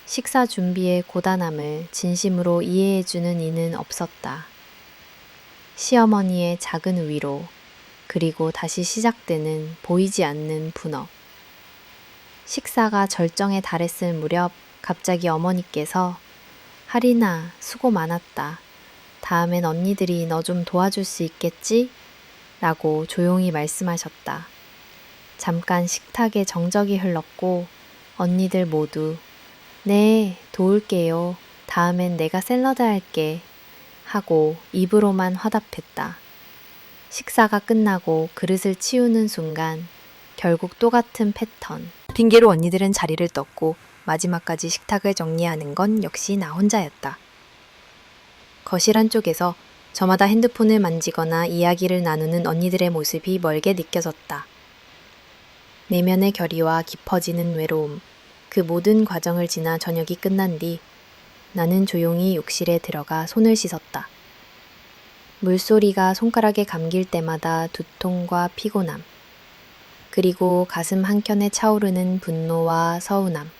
A: 식사 준비의 고단함을 진심으로 이해해주는 이는 없었다. 시어머니의 작은 위로, 그리고 다시 시작되는 보이지 않는 분업. 식사가 절정에 달했을 무렵 갑자기 어머니께서 하리나, 수고 많았다. 다음엔 언니들이 너 좀 도와줄 수 있겠지? 라고 조용히 말씀하셨다. 잠깐 식탁에 정적이 흘렀고 언니들 모두 네, 도울게요. 다음엔 내가 샐러드 할게. 하고 입으로만 화답했다. 식사가 끝나고 그릇을 치우는 순간 결국 똑같은 패턴. 핑계로 언니들은 자리를 떴고 마지막까지 식탁을 정리하는 건 역시 나 혼자였다. 거실 한쪽에서 저마다 핸드폰을 만지거나 이야기를 나누는 언니들의 모습이 멀게 느껴졌다. 내면의 결의와 깊어지는 외로움, 그 모든 과정을 지나 저녁이 끝난 뒤 나는 조용히 욕실에 들어가 손을 씻었다. 물소리가 손가락에 감길 때마다 두통과 피곤함, 그리고 가슴 한켠에 차오르는 분노와 서운함,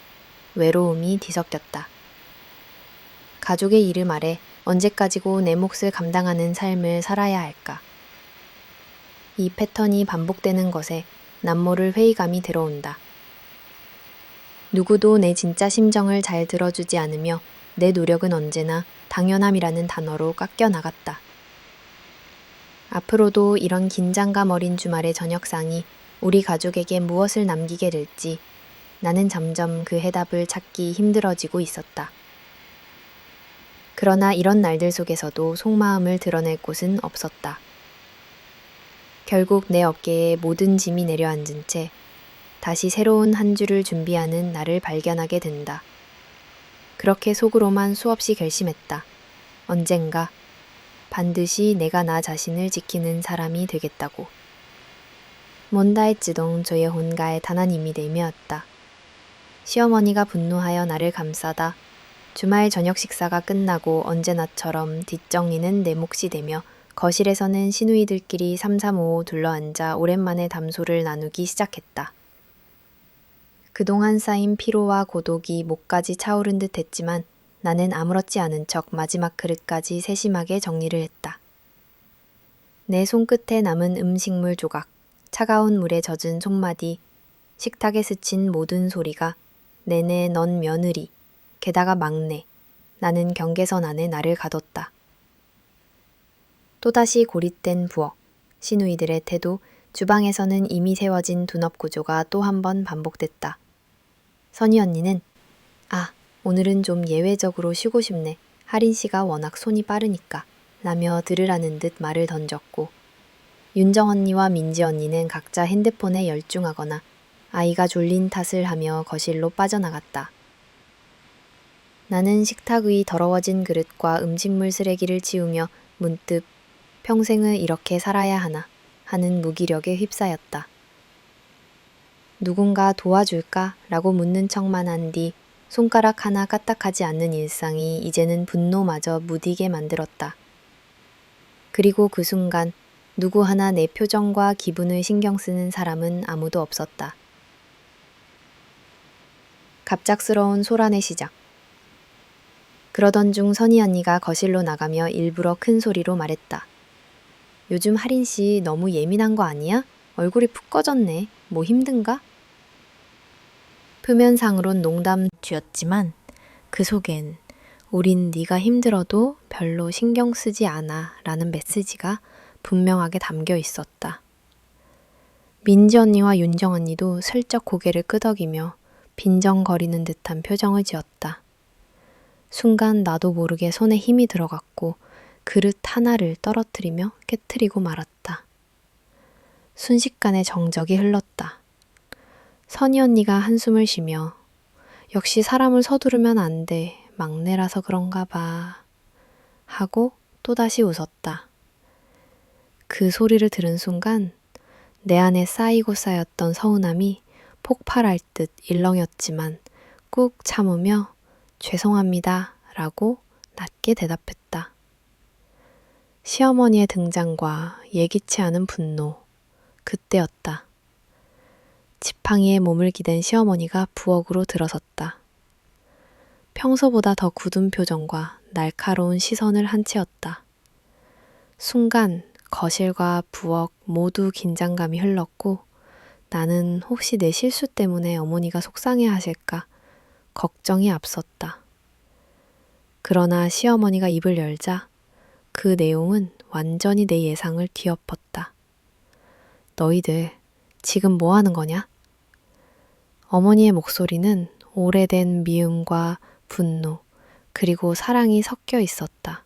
A: 외로움이 뒤섞였다. 가족의 이름 아래 언제까지고 내 몫을 감당하는 삶을 살아야 할까? 이 패턴이 반복되는 것에 남모를 회의감이 들어온다. 누구도 내 진짜 심정을 잘 들어주지 않으며 내 노력은 언제나 당연함이라는 단어로 깎여 나갔다. 앞으로도 이런 긴장감 어린 주말의 저녁상이 우리 가족에게 무엇을 남기게 될지 나는 점점 그 해답을 찾기 힘들어지고 있었다. 그러나 이런 날들 속에서도 속마음을 드러낼 곳은 없었다. 결국 내 어깨에 모든 짐이 내려앉은 채 다시 새로운 한 주를 준비하는 나를 발견하게 된다. 그렇게 속으로만 수없이 결심했다. 언젠가 반드시 내가 나 자신을 지키는 사람이 되겠다고. 몬다의自动 저의 혼가의 단한意味 되며였다. 시어머니가 분노하여 나를 감싸다 주말 저녁 식사가 끝나고 언제나처럼 뒷정리는 내 몫이 되며 거실에서는 시누이들끼리 삼삼오오 둘러앉아 오랜만에 담소를 나누기 시작했다. 그동안 쌓인 피로와 고독이 목까지 차오른 듯 했지만 나는 아무렇지 않은 척 마지막 그릇까지 세심하게 정리를 했다. 내 손끝에 남은 음식물 조각, 차가운 물에 젖은 손마디, 식탁에 스친 모든 소리가 내내 넌 며느리, 게다가 막내, 나는 경계선 안에 나를 가뒀다. 또다시 고립된 부엌, 시누이들의 태도, 주방에서는 이미 세워진 둔업 구조가 또 한 번 반복됐다. 선희 언니는 오늘은 좀 예외적으로 쉬고 싶네. 하린 씨가 워낙 손이 빠르니까 라며 들으라는 듯 말을 던졌고 윤정 언니와 민지 언니는 각자 핸드폰에 열중하거나 아이가 졸린 탓을 하며 거실로 빠져나갔다. 나는 식탁 위 더러워진 그릇과 음식물 쓰레기를 치우며 문득 평생을 이렇게 살아야 하나 하는 무기력에 휩싸였다. 누군가 도와줄까? 라고 묻는 척만 한 뒤 손가락 하나 까딱하지 않는 일상이 이제는 분노마저 무디게 만들었다. 그리고 그 순간 누구 하나 내 표정과 기분을 신경 쓰는 사람은 아무도 없었다. 갑작스러운 소란의 시작. 그러던 중 선희 언니가 거실로 나가며 일부러 큰 소리로 말했다. 요즘 하린 씨 너무 예민한 거 아니야? 얼굴이 푹 꺼졌네. 뭐 힘든가? 표면상으론 농담쥐였지만 그 속엔 우린 네가 힘들어도 별로 신경 쓰지 않아 라는 메시지가 분명하게 담겨 있었다. 민지 언니와 윤정 언니도 슬쩍 고개를 끄덕이며 빈정거리는 듯한 표정을 지었다. 순간 나도 모르게 손에 힘이 들어갔고 그릇 하나를 떨어뜨리며 깨트리고 말았다. 순식간에 정적이 흘렀다. 선희 언니가 한숨을 쉬며 역시 사람을 서두르면 안 돼. 막내라서 그런가 봐. 하고 또다시 웃었다. 그 소리를 들은 순간 내 안에 쌓이고 쌓였던 서운함이 폭발할 듯 일렁였지만 꾹 참으며 죄송합니다 라고 낮게 대답했다. 시어머니의 등장과 예기치 않은 분노, 그때였다. 지팡이에 몸을 기댄 시어머니가 부엌으로 들어섰다. 평소보다 더 굳은 표정과 날카로운 시선을 한 채였다. 순간 거실과 부엌 모두 긴장감이 흘렀고 나는 혹시 내 실수 때문에 어머니가 속상해 하실까 걱정이 앞섰다. 그러나 시어머니가 입을 열자 그 내용은 완전히 내 예상을 뒤엎었다. 너희들 지금 뭐 하는 거냐? 어머니의 목소리는 오래된 미움과 분노, 그리고 사랑이 섞여 있었다.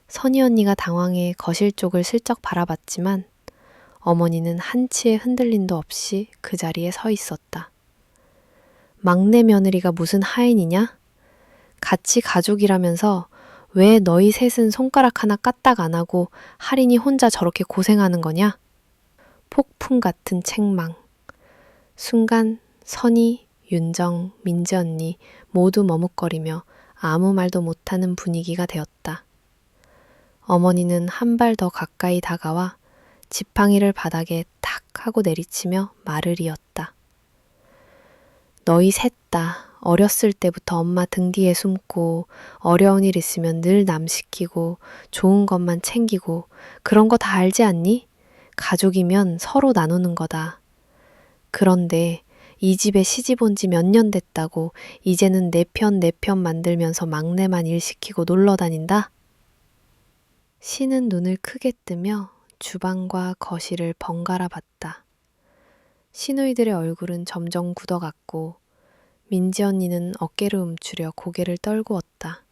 A: 선희 언니가 당황해 거실 쪽을 슬쩍 바라봤지만 어머니는 한치의 흔들림도 없이 그 자리에 서 있었다. 막내 며느리가 무슨 하인이냐? 같이 가족이라면서 왜 너희 셋은 손가락 하나 까딱 안 하고 할인이 혼자 저렇게 고생하는 거냐? 폭풍 같은 책망. 순간 선희, 윤정, 민지 언니 모두 머뭇거리며 아무 말도 못하는 분위기가 되었다. 어머니는 한 발 더 가까이 다가와 지팡이를 바닥에 탁 하고 내리치며 말을 이었다. 너희 셋 다 어렸을 때부터 엄마 등 뒤에 숨고 어려운 일 있으면 늘 남 시키고 좋은 것만 챙기고 그런 거 다 알지 않니? 가족이면 서로 나누는 거다. 그런데 이 집에 시집 온 지 몇 년 됐다고 이제는 내 편 만들면서 막내만 일 시키고 놀러 다닌다? 시는 눈을 크게 뜨며 주방과 거실을 번갈아 봤다. 시누이들의 얼굴은 점점 굳어갔고 민지 언니는 어깨를 움츠려 고개를 떨구었다.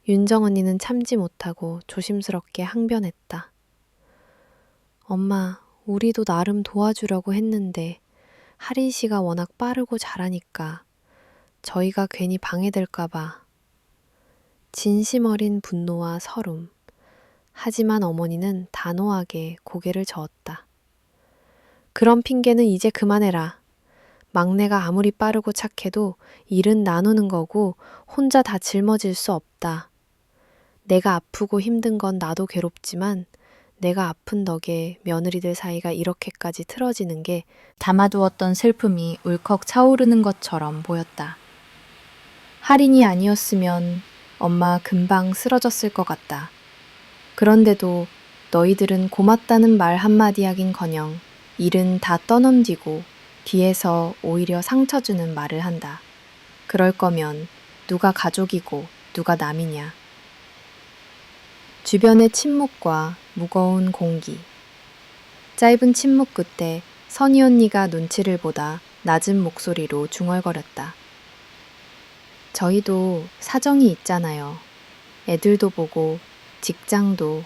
A: 윤정 언니는 참지 못하고 조심스럽게 항변했다. 엄마, 우리도 나름 도와주려고 했는데 할인 씨가 워낙 빠르고 잘하니까 저희가 괜히 방해될까봐. 진심 어린 분노와 서름. 하지만 어머니는 단호하게 고개를 저었다. 그런 핑계는 이제 그만해라. 막내가 아무리 빠르고 착해도 일은 나누는 거고 혼자 다 짊어질 수 없다. 내가 아프고 힘든 건 나도 괴롭지만 내가 아픈 덕에 며느리들 사이가 이렇게까지 틀어지는 게 담아두었던 슬픔이 울컥 차오르는 것처럼 보였다. 할인이 아니었으면 엄마 금방 쓰러졌을 것 같다. 그런데도 너희들은 고맙다는 말 한마디 하긴커녕 일은 다 떠넘기고 뒤에서 오히려 상처 주는 말을 한다. 그럴 거면 누가 가족이고 누가 남이냐. 주변의 침묵과 무거운 공기. 짧은 침묵 끝에 선희 언니가 눈치를 보다 낮은 목소리로 중얼거렸다. 저희도 사정이 있잖아요. 애들도 보고 직장도.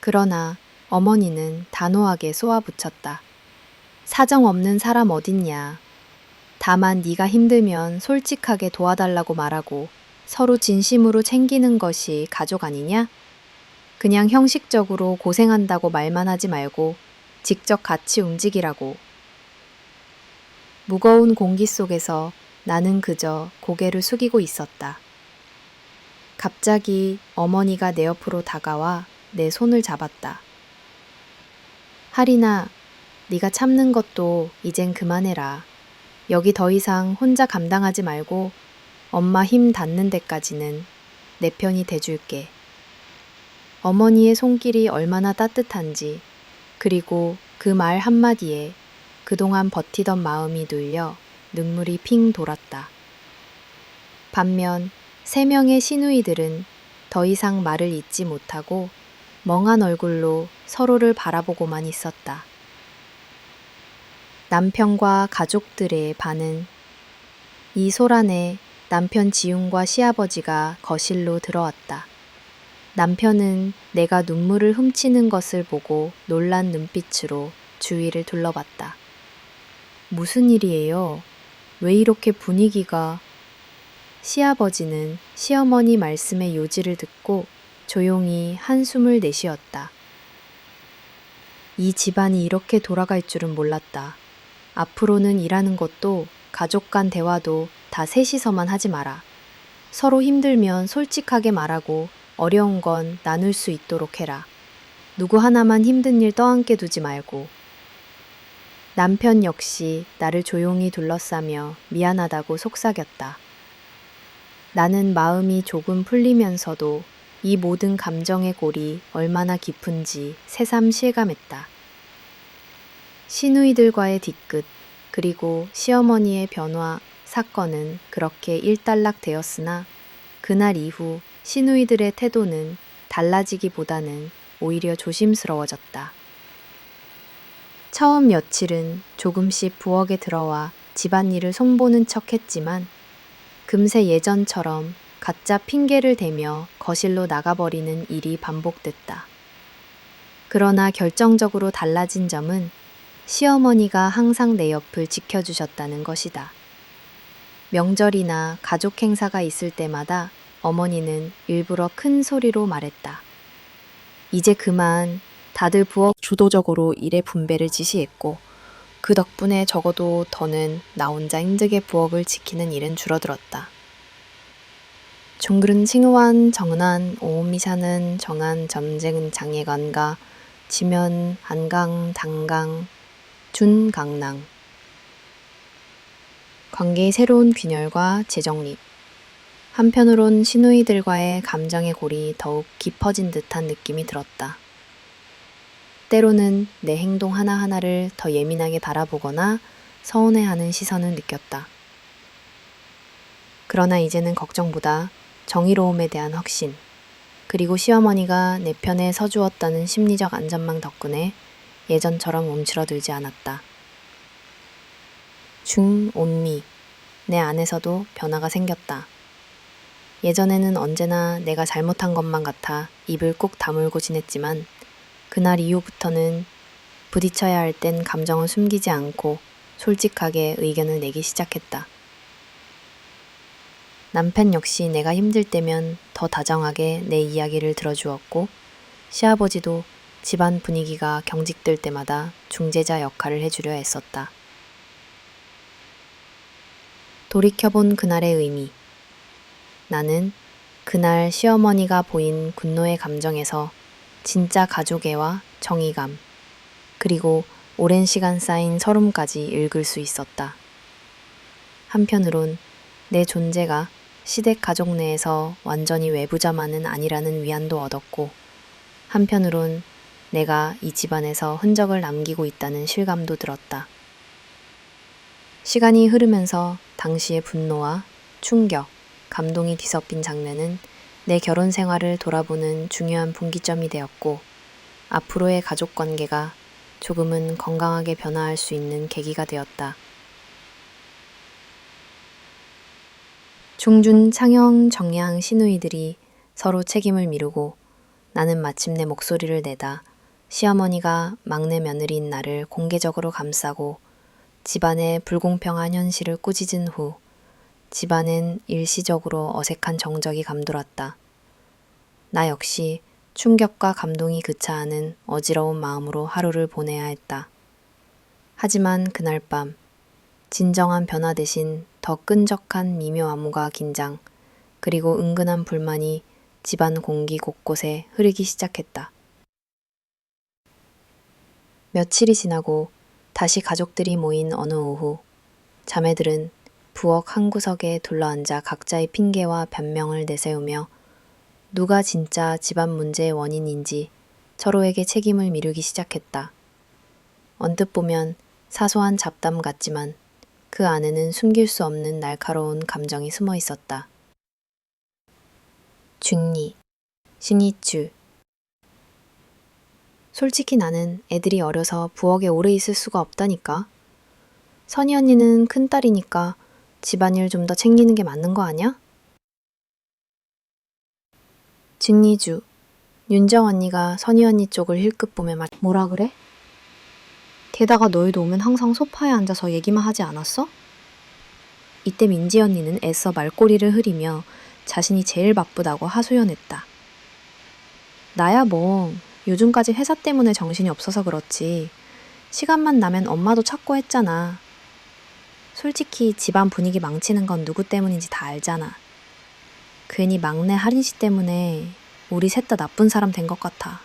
A: 그러나 어머니는 단호하게 쏘아붙였다. 사정 없는 사람 어딨냐. 다만 네가 힘들면 솔직하게 도와달라고 말하고 서로 진심으로 챙기는 것이 가족 아니냐? 그냥 형식적으로 고생한다고 말만 하지 말고 직접 같이 움직이라고. 무거운 공기 속에서 나는 그저 고개를 숙이고 있었다. 갑자기 어머니가 내 옆으로 다가와 내 손을 잡았다. 할인아, 네가 참는 것도 이젠 그만해라. 여기 더 이상 혼자 감당하지 말고 엄마 힘 닿는 데까지는 내 편이 돼줄게. 어머니의 손길이 얼마나 따뜻한지, 그리고 그 말 한마디에 그동안 버티던 마음이 눌려 눈물이 핑 돌았다. 반면 3명의 시누이들은 더 이상 말을 잇지 못하고 멍한 얼굴로 서로를 바라보고만 있었다. 남편과 가족들의 반응. 이 소란에 남편 지훈과 시아버지가 거실로 들어왔다. 남편은 내가 눈물을 훔치는 것을 보고 놀란 눈빛으로 주위를 둘러봤다. 무슨 일이에요? 왜 이렇게 분위기가... 시아버지는 시어머니 말씀의 요지를 듣고 조용히 한숨을 내쉬었다. 이 집안이 이렇게 돌아갈 줄은 몰랐다. 앞으로는 일하는 것도 가족 간 대화도 다 셋이서만 하지 마라. 서로 힘들면 솔직하게 말하고 어려운 건 나눌 수 있도록 해라. 누구 하나만 힘든 일 떠안게 두지 말고. 남편 역시 나를 조용히 둘러싸며 미안하다고 속삭였다. 나는 마음이 조금 풀리면서도 이 모든 감정의 골이 얼마나 깊은지 새삼 실감했다. 시누이들과의 뒤끝, 그리고 시어머니의 변화 사건은 그렇게 일단락되었으나 그날 이후 시누이들의 태도는 달라지기보다는 오히려 조심스러워졌다. 처음 며칠은 조금씩 부엌에 들어와 집안일을 손보는 척 했지만 금세 예전처럼 가짜 핑계를 대며 거실로 나가버리는 일이 반복됐다. 그러나 결정적으로 달라진 점은 시어머니가 항상 내 옆을 지켜주셨다는 것이다. 명절이나 가족 행사가 있을 때마다 어머니는 일부러 큰 소리로 말했다. 이제 그만. 다들 부엌 주도적으로 일의 분배를 지시했고 그 덕분에 적어도 더는 나 혼자 힘들게 부엌을 지키는 일은 줄어들었다. 중그른 칭후한 정난 오미사는 정한 점쟁은 장예관가 지면 한강 당강 준강낭 관계의 새로운 균열과 재정립. 한편으론 시누이들과의 감정의 골이 더욱 깊어진 듯한 느낌이 들었다. 때로는 내 행동 하나하나를 더 예민하게 바라보거나 서운해하는 시선을 느꼈다. 그러나 이제는 걱정보다 정의로움에 대한 확신, 그리고 시어머니가 내 편에 서주었다는 심리적 안전망 덕분에 예전처럼 움츠러들지 않았다. 중온미, 내 안에서도 변화가 생겼다. 예전에는 언제나 내가 잘못한 것만 같아 입을 꾹 다물고 지냈지만 그날 이후부터는 부딪혀야 할 땐 감정을 숨기지 않고 솔직하게 의견을 내기 시작했다. 남편 역시 내가 힘들 때면 더 다정하게 내 이야기를 들어주었고 시아버지도 집안 분위기가 경직될 때마다 중재자 역할을 해주려 애썼다. 돌이켜본 그날의 의미. 나는 그날 시어머니가 보인 분노의 감정에서 진짜 가족애와 정의감, 그리고 오랜 시간 쌓인 서름까지 읽을 수 있었다. 한편으론 내 존재가 시댁 가족 내에서 완전히 외부자만은 아니라는 위안도 얻었고, 한편으론 내가 이 집안에서 흔적을 남기고 있다는 실감도 들었다. 시간이 흐르면서 당시의 분노와 충격, 감동이 뒤섞인 장면은 내 결혼 생활을 돌아보는 중요한 분기점이 되었고 앞으로의 가족 관계가 조금은 건강하게 변화할 수 있는 계기가 되었다. 중준 창영 정양 시누이들이 서로 책임을 미루고 나는 마침내 목소리를 내다 시어머니가 막내 며느리인 나를 공개적으로 감싸고 집안의 불공평한 현실을 꾸짖은 후 집안은 일시적으로 어색한 정적이 감돌았다. 나 역시 충격과 감동이 그차않은 어지러운 마음으로 하루를 보내야 했다. 하지만 그날 밤 진정한 변화 대신 더 끈적한 미묘암무가 긴장, 그리고 은근한 불만이 집안 공기 곳곳에 흐르기 시작했다. 며칠이 지나고 다시 가족들이 모인 어느 오후, 자매들은 부엌 한 구석에 둘러앉아 각자의 핑계와 변명을 내세우며 누가 진짜 집안 문제의 원인인지 서로에게 책임을 미루기 시작했다. 언뜻 보면 사소한 잡담 같지만 그 안에는 숨길 수 없는 날카로운 감정이 숨어 있었다. 중리, 신이추. 솔직히 나는 애들이 어려서 부엌에 오래 있을 수가 없다니까. 선희 언니는 큰딸이니까 집안일 좀 더 챙기는 게 맞는 거 아니야? 증리주, 윤정 언니가 선희 언니 쪽을 힐끗 보며 뭐라 그래? 게다가 너희도 오면 항상 소파에 앉아서 얘기만 하지 않았어? 이때 민지 언니는 애써 말꼬리를 흐리며 자신이 제일 바쁘다고 하소연했다. 나야 뭐 요즘까지 회사 때문에 정신이 없어서 그렇지. 시간만 나면 엄마도 찾고 했잖아. 솔직히 집안 분위기 망치는 건 누구 때문인지 다 알잖아. 괜히 막내 하린 씨 때문에 우리 셋 다 나쁜 사람 된 것 같아.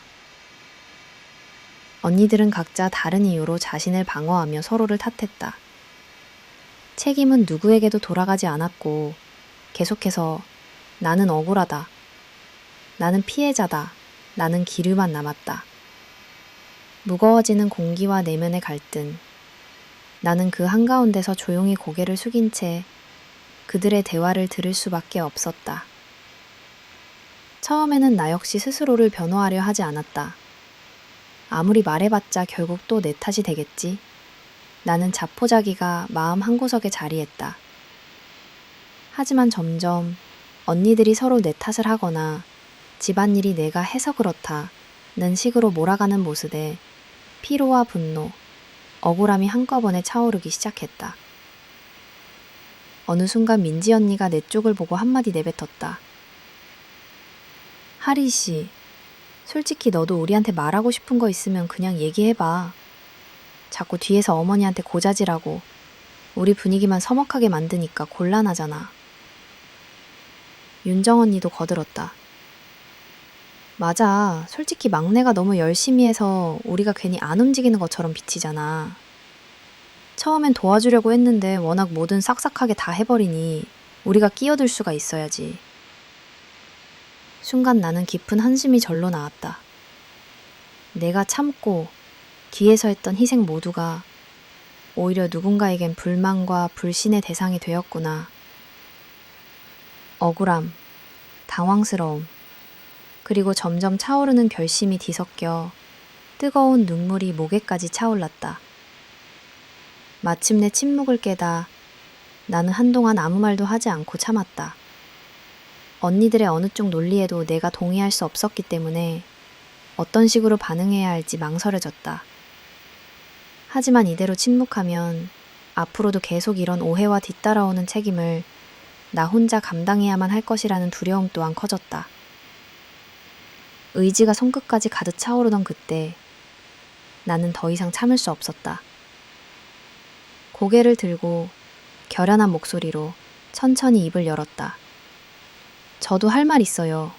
A: 언니들은 각자 다른 이유로 자신을 방어하며 서로를 탓했다. 책임은 누구에게도 돌아가지 않았고 계속해서 나는 억울하다. 나는 피해자다. 나는 기류만 남았다. 무거워지는 공기와 내면의 갈등. 나는 그 한가운데서 조용히 고개를 숙인 채 그들의 대화를 들을 수밖에 없었다. 처음에는 나 역시 스스로를 변호하려 하지 않았다. 아무리 말해봤자 결국 또 내 탓이 되겠지. 나는 자포자기가 마음 한구석에 자리했다. 하지만 점점 언니들이 서로 내 탓을 하거나 집안일이 내가 해서 그렇다는 식으로 몰아가는 모습에 피로와 분노, 억울함이 한꺼번에 차오르기 시작했다. 어느 순간 민지 언니가 내 쪽을 보고 한마디 내뱉었다. 하리 씨, 솔직히 너도 우리한테 말하고 싶은 거 있으면 그냥 얘기해봐. 자꾸 뒤에서 어머니한테 고자질하고 우리 분위기만 서먹하게 만드니까 곤란하잖아. 윤정 언니도 거들었다. 맞아. 솔직히 막내가 너무 열심히 해서 우리가 괜히 안 움직이는 것처럼 비치잖아. 처음엔 도와주려고 했는데 워낙 뭐든 싹싹하게 다 해버리니 우리가 끼어들 수가 있어야지. 순간 나는 깊은 한심이 절로 나왔다. 내가 참고 뒤에서 했던 희생 모두가 오히려 누군가에겐 불만과 불신의 대상이 되었구나. 억울함, 당황스러움, 그리고 점점 차오르는 결심이 뒤섞여 뜨거운 눈물이 목에까지 차올랐다. 마침내 침묵을 깨다 나는 한동안 아무 말도 하지 않고 참았다. 언니들의 어느 쪽 논리에도 내가 동의할 수 없었기 때문에 어떤 식으로 반응해야 할지 망설여졌다. 하지만 이대로 침묵하면 앞으로도 계속 이런 오해와 뒤따라오는 책임을 나 혼자 감당해야만 할 것이라는 두려움 또한 커졌다. 의지가 손끝까지 가득 차오르던 그때 나는 더 이상 참을 수 없었다. 고개를 들고 결연한 목소리로 천천히 입을 열었다. 저도 할 말 있어요.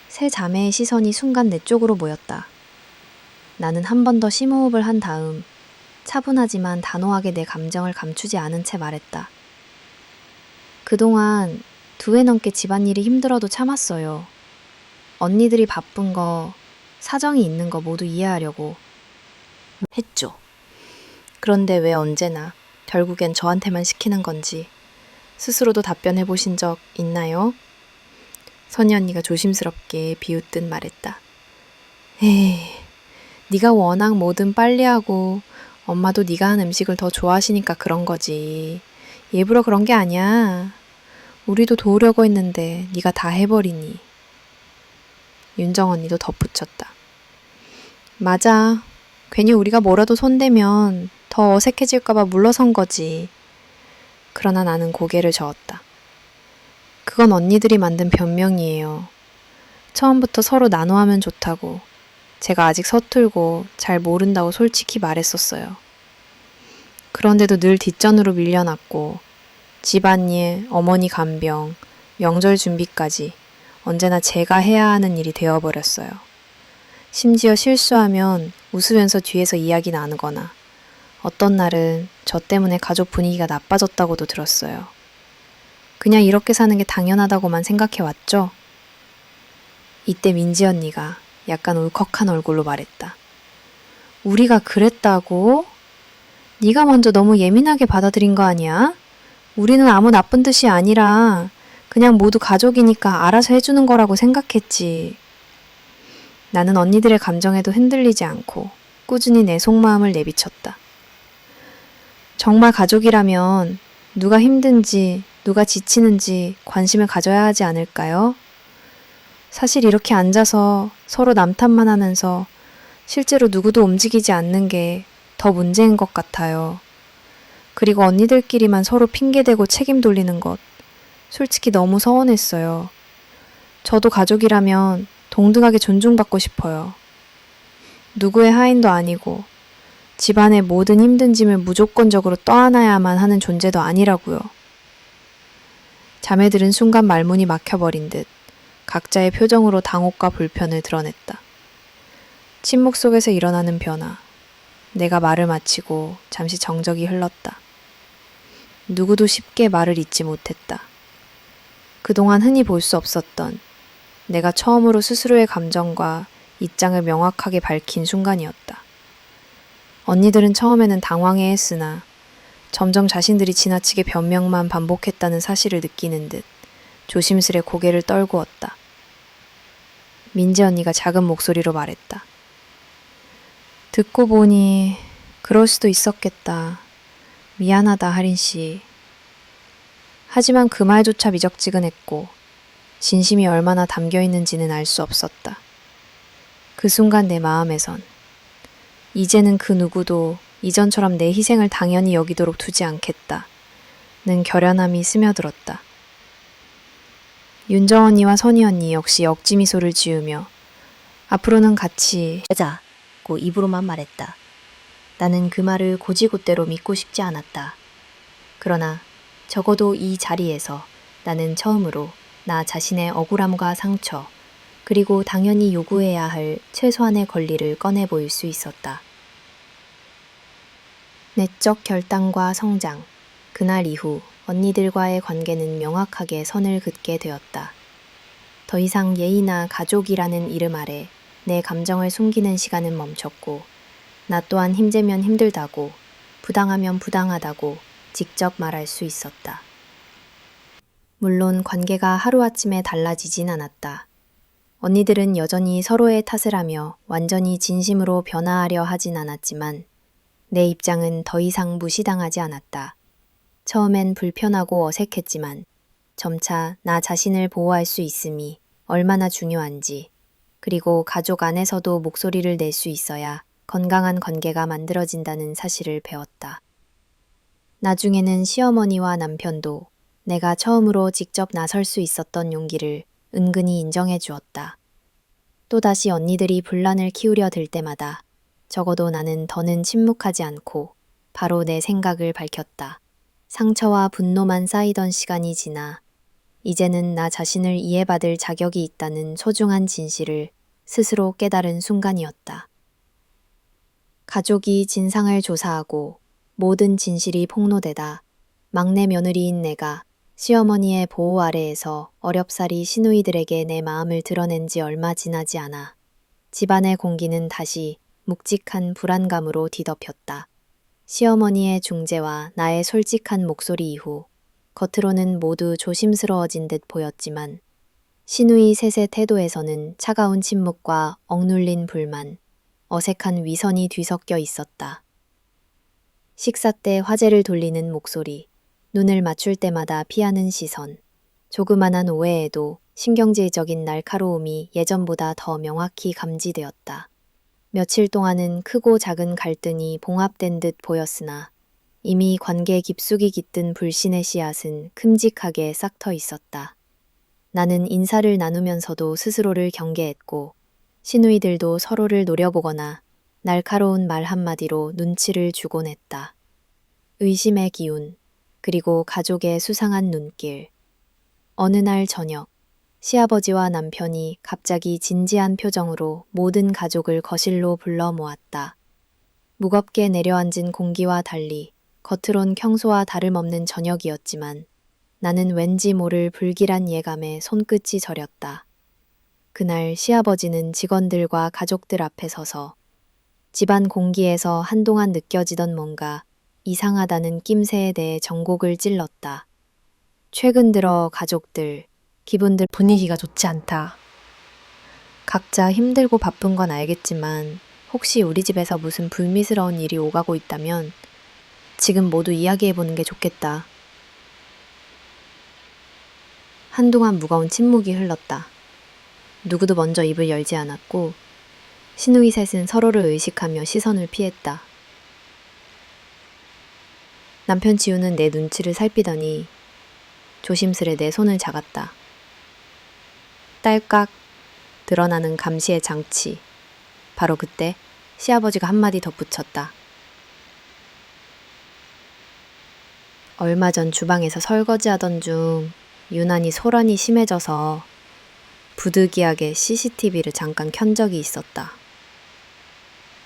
A: 세 자매의 시선이 순간 내 쪽으로 모였다. 나는 한 번 더 심호흡을 한 다음 차분하지만 단호하게 내 감정을 감추지 않은 채 말했다. 그동안 2회 넘게 집안일이 힘들어도 참았어요. 언니들이 바쁜 거, 사정이 있는 거 모두 이해하려고 했죠. 그런데 왜 언제나 결국엔 저한테만 시키는 건지 스스로도 답변해 보신 적 있나요? 선희 언니가 조심스럽게 비웃듯 말했다. 에이, 네가 워낙 뭐든 빨리 하고 엄마도 네가 한 음식을 더 좋아하시니까 그런 거지. 일부러 그런 게 아니야. 우리도 도우려고 했는데 네가 다 해버리니. 윤정 언니도 덧붙였다. 맞아. 괜히 우리가 뭐라도 손대면 더 어색해질까봐 물러선 거지. 그러나 나는 고개를 저었다. 그건 언니들이 만든 변명이에요. 처음부터 서로 나눠하면 좋다고. 제가 아직 서툴고 잘 모른다고 솔직히 말했었어요. 그런데도 늘 뒷전으로 밀려났고 집안일, 어머니 간병, 명절 준비까지 언제나 제가 해야 하는 일이 되어버렸어요. 심지어 실수하면 웃으면서 뒤에서 이야기 나누거나 어떤 날은 저 때문에 가족 분위기가 나빠졌다고도 들었어요. 그냥 이렇게 사는 게 당연하다고만 생각해왔죠? 이때 민지 언니가 약간 울컥한 얼굴로 말했다. 우리가 그랬다고? 네가 먼저 너무 예민하게 받아들인 거 아니야? 우리는 아무 나쁜 뜻이 아니라 그냥 모두 가족이니까 알아서 해주는 거라고 생각했지. 나는 언니들의 감정에도 흔들리지 않고 꾸준히 내 속마음을 내비쳤다. 정말 가족이라면 누가 힘든지, 누가 지치는지 관심을 가져야 하지 않을까요? 사실 이렇게 앉아서 서로 남탓만 하면서 실제로 누구도 움직이지 않는 게 더 문제인 것 같아요. 그리고 언니들끼리만 서로 핑계대고 책임 돌리는 것, 솔직히 너무 서운했어요. 저도 가족이라면 동등하게 존중받고 싶어요. 누구의 하인도 아니고 집안의 모든 힘든 짐을 무조건적으로 떠안아야만 하는 존재도 아니라고요. 자매들은 순간 말문이 막혀버린 듯 각자의 표정으로 당혹과 불편을 드러냈다. 침묵 속에서 일어나는 변화. 내가 말을 마치고 잠시 정적이 흘렀다. 누구도 쉽게 말을 잇지 못했다. 그동안 흔히 볼 수 없었던 내가 처음으로 스스로의 감정과 입장을 명확하게 밝힌 순간이었다. 언니들은 처음에는 당황해했으나 점점 자신들이 지나치게 변명만 반복했다는 사실을 느끼는 듯 조심스레 고개를 떨구었다. 민지 언니가 작은 목소리로 말했다. 듣고 보니 그럴 수도 있었겠다. 미안하다, 하린 씨. 하지만 그 말조차 미적지근했고 진심이 얼마나 담겨 있는지는 알 수 없었다. 그 순간 내 마음에선 이제는 그 누구도 이전처럼 내 희생을 당연히 여기도록 두지 않겠다. 는 결연함이 스며들었다. 윤정 언니와 선희 언니 역시 억지 미소를 지으며 앞으로는 같이
B: 하자고 입으로만 말했다.
A: 나는 그 말을 고지고대로 믿고 싶지 않았다. 그러나 적어도 이 자리에서 나는 처음으로 나 자신의 억울함과 상처, 그리고 당연히 요구해야 할 최소한의 권리를 꺼내 보일 수 있었다. 내적 결단과 성장, 그날 이후 언니들과의 관계는 명확하게 선을 긋게 되었다. 더 이상 예의나 가족이라는 이름 아래 내 감정을 숨기는 시간은 멈췄고, 나 또한 힘들면 힘들다고, 부당하면 부당하다고 직접 말할 수 있었다. 물론 관계가 하루아침에 달라지진 않았다. 언니들은 여전히 서로의 탓을 하며 완전히 진심으로 변화하려 하진 않았지만 내 입장은 더 이상 무시당하지 않았다. 처음엔 불편하고 어색했지만 점차 나 자신을 보호할 수 있음이 얼마나 중요한지, 그리고 가족 안에서도 목소리를 낼 수 있어야 건강한 관계가 만들어진다는 사실을 배웠다. 나중에는 시어머니와 남편도 내가 처음으로 직접 나설 수 있었던 용기를 은근히 인정해 주었다. 또다시 언니들이 분란을 키우려 들 때마다 적어도 나는 더는 침묵하지 않고 바로 내 생각을 밝혔다. 상처와 분노만 쌓이던 시간이 지나 이제는 나 자신을 이해받을 자격이 있다는 소중한 진실을 스스로 깨달은 순간이었다. 가족이 진상을 조사하고 모든 진실이 폭로되다 막내 며느리인 내가 시어머니의 보호 아래에서 어렵사리 시누이들에게 내 마음을 드러낸 지 얼마 지나지 않아 집안의 공기는 다시 묵직한 불안감으로 뒤덮였다. 시어머니의 중재와 나의 솔직한 목소리 이후 겉으로는 모두 조심스러워진 듯 보였지만 시누이 셋의 태도에서는 차가운 침묵과 억눌린 불만, 어색한 위선이 뒤섞여 있었다. 식사 때 화제를 돌리는 목소리, 눈을 맞출 때마다 피하는 시선, 조그만한 오해에도 신경질적인 날카로움이 예전보다 더 명확히 감지되었다. 며칠 동안은 크고 작은 갈등이 봉합된 듯 보였으나 이미 관계 깊숙이 깃든 불신의 씨앗은 큼직하게 싹터 있었다. 나는 인사를 나누면서도 스스로를 경계했고 시누이들도 서로를 노려보거나 날카로운 말 한마디로 눈치를 주곤 했다. 의심의 기운, 그리고 가족의 수상한 눈길. 어느 날 저녁, 시아버지와 남편이 갑자기 진지한 표정으로 모든 가족을 거실로 불러 모았다. 무겁게 내려앉은 공기와 달리 겉으론 평소와 다름없는 저녁이었지만 나는 왠지 모를 불길한 예감에 손끝이 저렸다. 그날 시아버지는 직원들과 가족들 앞에 서서 집안 공기에서 한동안 느껴지던 뭔가 이상하다는 낌새에 대해 전곡을 찔렀다. 최근 들어 가족들, 기분들
B: 분위기가 좋지 않다.
A: 각자 힘들고 바쁜 건 알겠지만 혹시 우리 집에서 무슨 불미스러운 일이 오가고 있다면 지금 모두 이야기해보는 게 좋겠다. 한동안 무거운 침묵이 흘렀다. 누구도 먼저 입을 열지 않았고 시누이 셋은 서로를 의식하며 시선을 피했다. 남편 지우는 내 눈치를 살피더니 조심스레 내 손을 잡았다. 딸깍 드러나는 감시의 장치. 바로 그때 시아버지가 한마디 덧붙였다. 얼마 전 주방에서 설거지하던 중 유난히 소란이 심해져서 부득이하게 CCTV를 잠깐 켠 적이 있었다.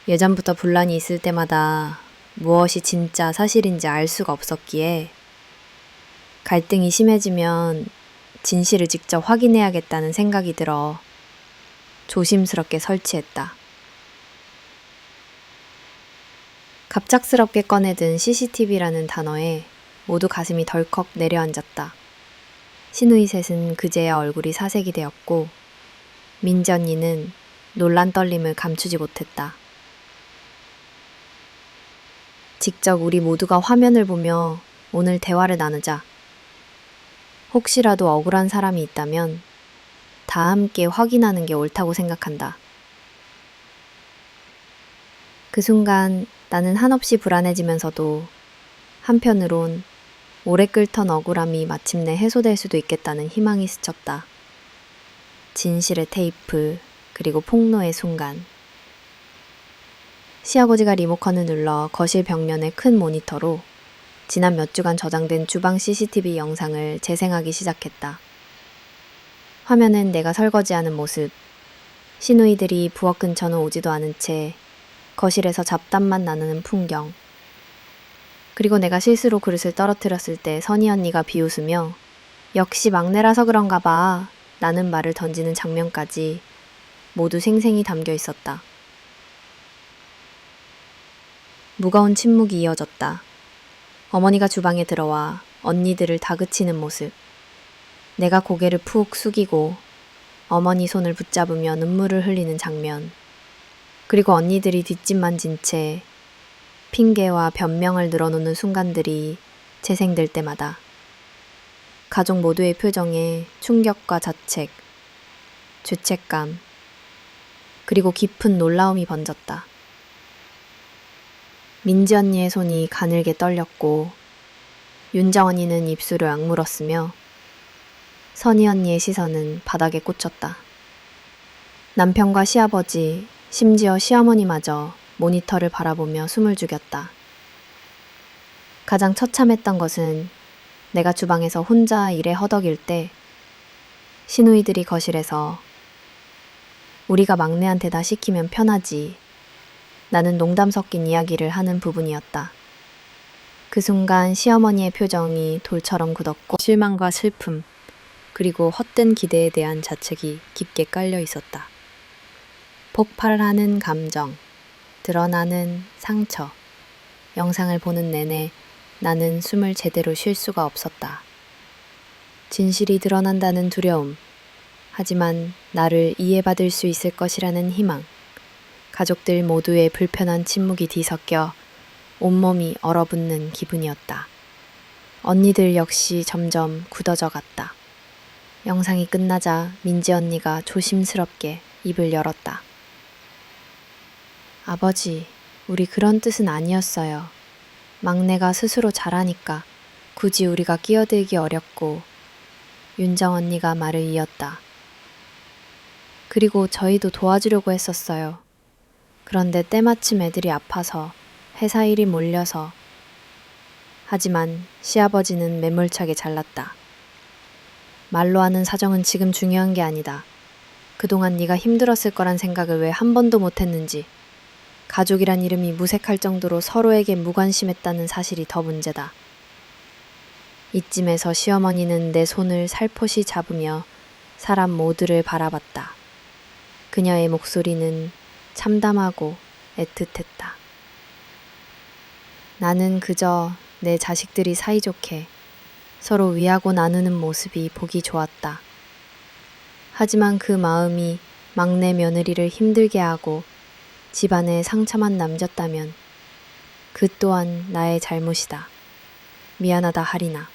A: 예전부터 분란이 있을 때마다 무엇이 진짜 사실인지 알 수가 없었기에 갈등이 심해지면 진실을 직접 확인해야겠다는 생각이 들어 조심스럽게 설치했다. 갑작스럽게 꺼내든 CCTV라는 단어에 모두 가슴이 덜컥 내려앉았다. 시누이 셋은 그제야 얼굴이 사색이 되었고 민지 언니는 놀란 떨림을 감추지 못했다. 직접 우리 모두가 화면을 보며 오늘 대화를 나누자. 혹시라도 억울한 사람이 있다면 다 함께 확인하는 게 옳다고 생각한다. 그 순간 나는 한없이 불안해지면서도 한편으론 오래 끓던 억울함이 마침내 해소될 수도 있겠다는 희망이 스쳤다. 진실의 테이프, 그리고 폭로의 순간. 시아버지가 리모컨을 눌러 거실 벽면의 큰 모니터로 지난 몇 주간 저장된 주방 CCTV 영상을 재생하기 시작했다. 화면엔 내가 설거지하는 모습, 시누이들이 부엌 근처는 오지도 않은 채 거실에서 잡담만 나누는 풍경, 그리고 내가 실수로 그릇을 떨어뜨렸을 때 선희 언니가 비웃으며 역시 막내라서 그런가 봐 라는 말을 던지는 장면까지 모두 생생히 담겨 있었다. 무거운 침묵이 이어졌다. 어머니가 주방에 들어와 언니들을 다그치는 모습. 내가 고개를 푹 숙이고 어머니 손을 붙잡으며 눈물을 흘리는 장면. 그리고 언니들이 뒷짐 만진 채 핑계와 변명을 늘어놓는 순간들이 재생될 때마다 가족 모두의 표정에 충격과 자책, 죄책감, 그리고 깊은 놀라움이 번졌다. 민지 언니의 손이 가늘게 떨렸고 윤정 언니는 입술을 악물었으며 선희 언니의 시선은 바닥에 꽂혔다. 남편과 시아버지, 심지어 시어머니마저 모니터를 바라보며 숨을 죽였다. 가장 처참했던 것은 내가 주방에서 혼자 일에 허덕일 때 시누이들이 거실에서 우리가 막내한테 다 시키면 편하지 나는 농담 섞인 이야기를 하는 부분이었다. 그 순간 시어머니의 표정이 돌처럼 굳었고 실망과 슬픔 그리고 헛된 기대에 대한 자책이 깊게 깔려 있었다. 폭발하는 감정, 드러나는 상처. 영상을 보는 내내 나는 숨을 제대로 쉴 수가 없었다. 진실이 드러난다는 두려움, 하지만 나를 이해받을 수 있을 것이라는 희망, 가족들 모두의 불편한 침묵이 뒤섞여 온몸이 얼어붙는 기분이었다. 언니들 역시 점점 굳어져 갔다. 영상이 끝나자 민지 언니가 조심스럽게 입을 열었다. 아버지, 우리 그런 뜻은 아니었어요. 막내가 스스로 잘하니까 굳이 우리가 끼어들기 어렵고 윤정 언니가 말을 이었다. 그리고 저희도 도와주려고 했었어요. 그런데 때마침 애들이 아파서 회사 일이 몰려서 하지만 시아버지는 매몰차게 잘랐다. 말로 하는 사정은 지금 중요한 게 아니다. 그동안 네가 힘들었을 거란 생각을 왜 한 번도 못했는지 가족이란 이름이 무색할 정도로 서로에게 무관심했다는 사실이 더 문제다. 이쯤에서 시어머니는 내 손을 살포시 잡으며 사람 모두를 바라봤다. 그녀의 목소리는 참담하고 애틋했다. 나는 그저 내 자식들이 사이좋게 서로 위하고 나누는 모습이 보기 좋았다. 하지만 그 마음이 막내 며느리를 힘들게 하고 집안에 상처만 남겼다면 그 또한 나의 잘못이다. 미안하다 하리나.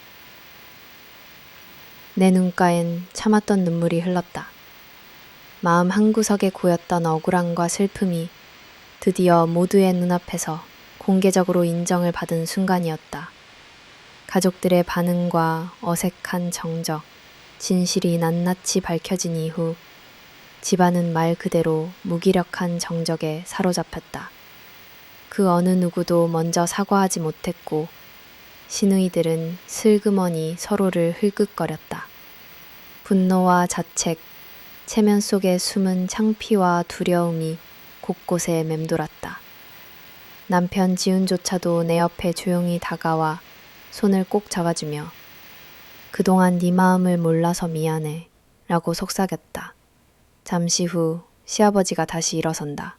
A: 내 눈가엔 참았던 눈물이 흘렀다. 마음 한구석에 고였던 억울함과 슬픔이 드디어 모두의 눈앞에서 공개적으로 인정을 받은 순간이었다. 가족들의 반응과 어색한 정적, 진실이 낱낱이 밝혀진 이후 집안은 말 그대로 무기력한 정적에 사로잡혔다. 그 어느 누구도 먼저 사과하지 못했고 시누이들은 슬그머니 서로를 흘끗거렸다. 분노와 자책, 체면 속에 숨은 창피와 두려움이 곳곳에 맴돌았다. 남편 지훈조차도 내 옆에 조용히 다가와 손을 꼭 잡아주며 그동안 네 마음을 몰라서 미안해 라고 속삭였다. 잠시 후 시아버지가 다시 일어선다.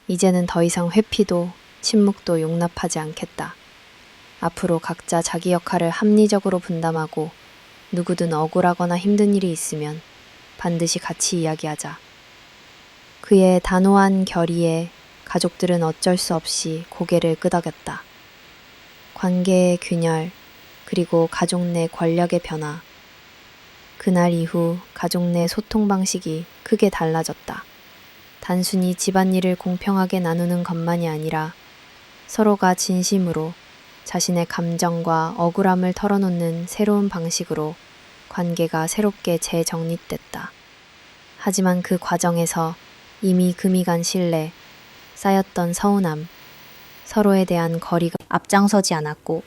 A: 이제는 더 이상 회피도 침묵도 용납하지 않겠다. 앞으로 각자 자기 역할을 합리적으로 분담하고 누구든 억울하거나 힘든 일이 있으면 반드시 같이 이야기하자. 그의 단호한 결의에 가족들은 어쩔 수 없이 고개를 끄덕였다. 관계의 균열, 그리고 가족 내 권력의 변화. 그날 이후 가족 내 소통 방식이 크게 달라졌다. 단순히 집안일을 공평하게 나누는 것만이 아니라 서로가 진심으로 자신의 감정과 억울함을 털어놓는 새로운 방식으로 관계가 새롭게 재정립됐다. 하지만 그 과정에서 이미 금이 간 신뢰, 쌓였던 서운함, 서로에 대한 거리가 앞장서지 않았고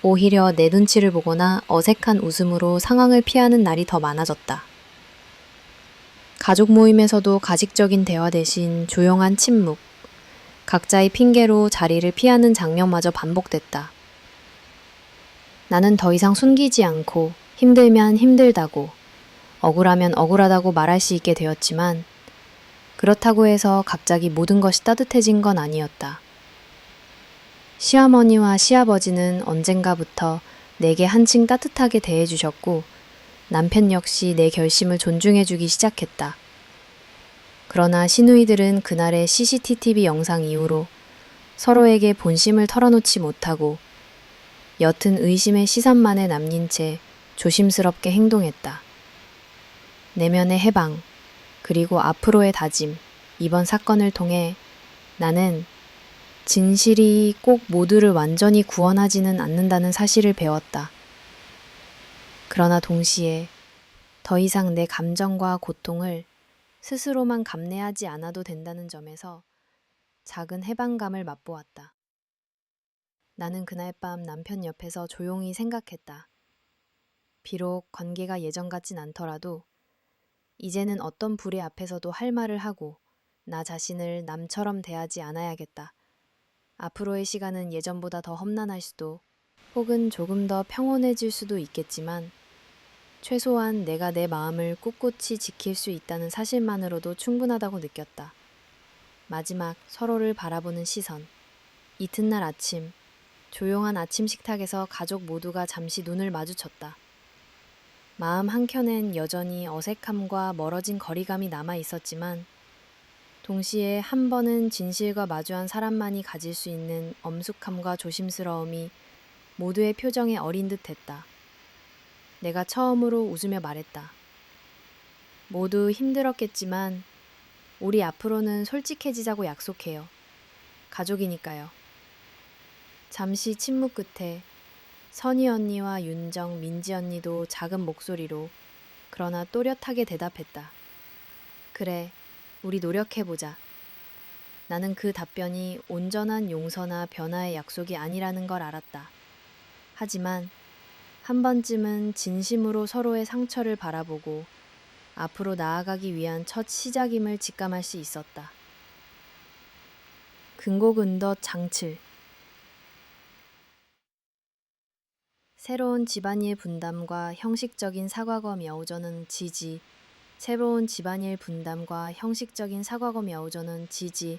A: 오히려 내 눈치를 보거나 어색한 웃음으로 상황을 피하는 날이 더 많아졌다. 가족 모임에서도 가식적인 대화 대신 조용한 침묵, 각자의 핑계로 자리를 피하는 장면마저 반복됐다. 나는 더 이상 숨기지 않고 힘들면 힘들다고, 억울하면 억울하다고 말할 수 있게 되었지만 그렇다고 해서 갑자기 모든 것이 따뜻해진 건 아니었다. 시어머니와 시아버지는 언젠가부터 내게 한층 따뜻하게 대해주셨고 남편 역시 내 결심을 존중해주기 시작했다. 그러나 시누이들은 그날의 CCTV 영상 이후로 서로에게 본심을 털어놓지 못하고 옅은 의심의 시선만에 남긴 채 조심스럽게 행동했다. 내면의 해방, 그리고 앞으로의 다짐, 이번 사건을 통해 나는 진실이 꼭 모두를 완전히 구원하지는 않는다는 사실을 배웠다. 그러나 동시에 더 이상 내 감정과 고통을 스스로만 감내하지 않아도 된다는 점에서 작은 해방감을 맛보았다. 나는 그날 밤 남편 옆에서 조용히 생각했다. 비록 관계가 예전 같진 않더라도 이제는 어떤 불의 앞에서도 할 말을 하고 나 자신을 남처럼 대하지 않아야겠다. 앞으로의 시간은 예전보다 더 험난할 수도 혹은 조금 더 평온해질 수도 있겠지만 최소한 내가 내 마음을 꿋꿋이 지킬 수 있다는 사실만으로도 충분하다고 느꼈다. 마지막 서로를 바라보는 시선. 이튿날 아침, 조용한 아침 식탁에서 가족 모두가 잠시 눈을 마주쳤다. 마음 한켠엔 여전히 어색함과 멀어진 거리감이 남아 있었지만 동시에 한 번은 진실과 마주한 사람만이 가질 수 있는 엄숙함과 조심스러움이 모두의 표정에 어린 듯 했다. 내가 처음으로 웃으며 말했다. 모두 힘들었겠지만 우리 앞으로는 솔직해지자고 약속해요. 가족이니까요. 잠시 침묵 끝에 선희 언니와 윤정, 민지 언니도 작은 목소리로 그러나 또렷하게 대답했다. 그래, 우리 노력해보자. 나는 그 답변이 온전한 용서나 변화의 약속이 아니라는 걸 알았다. 하지만 한 번쯤은 진심으로 서로의 상처를 바라보고 앞으로 나아가기 위한 첫 시작임을 직감할 수 있었다. 근고근덧 장칠. 새로운 집안일 분담과 형식적인 사과거 мя우저는 지지. 새로운 집안일 분담과 형식적인 사과거 мя우저는 지지.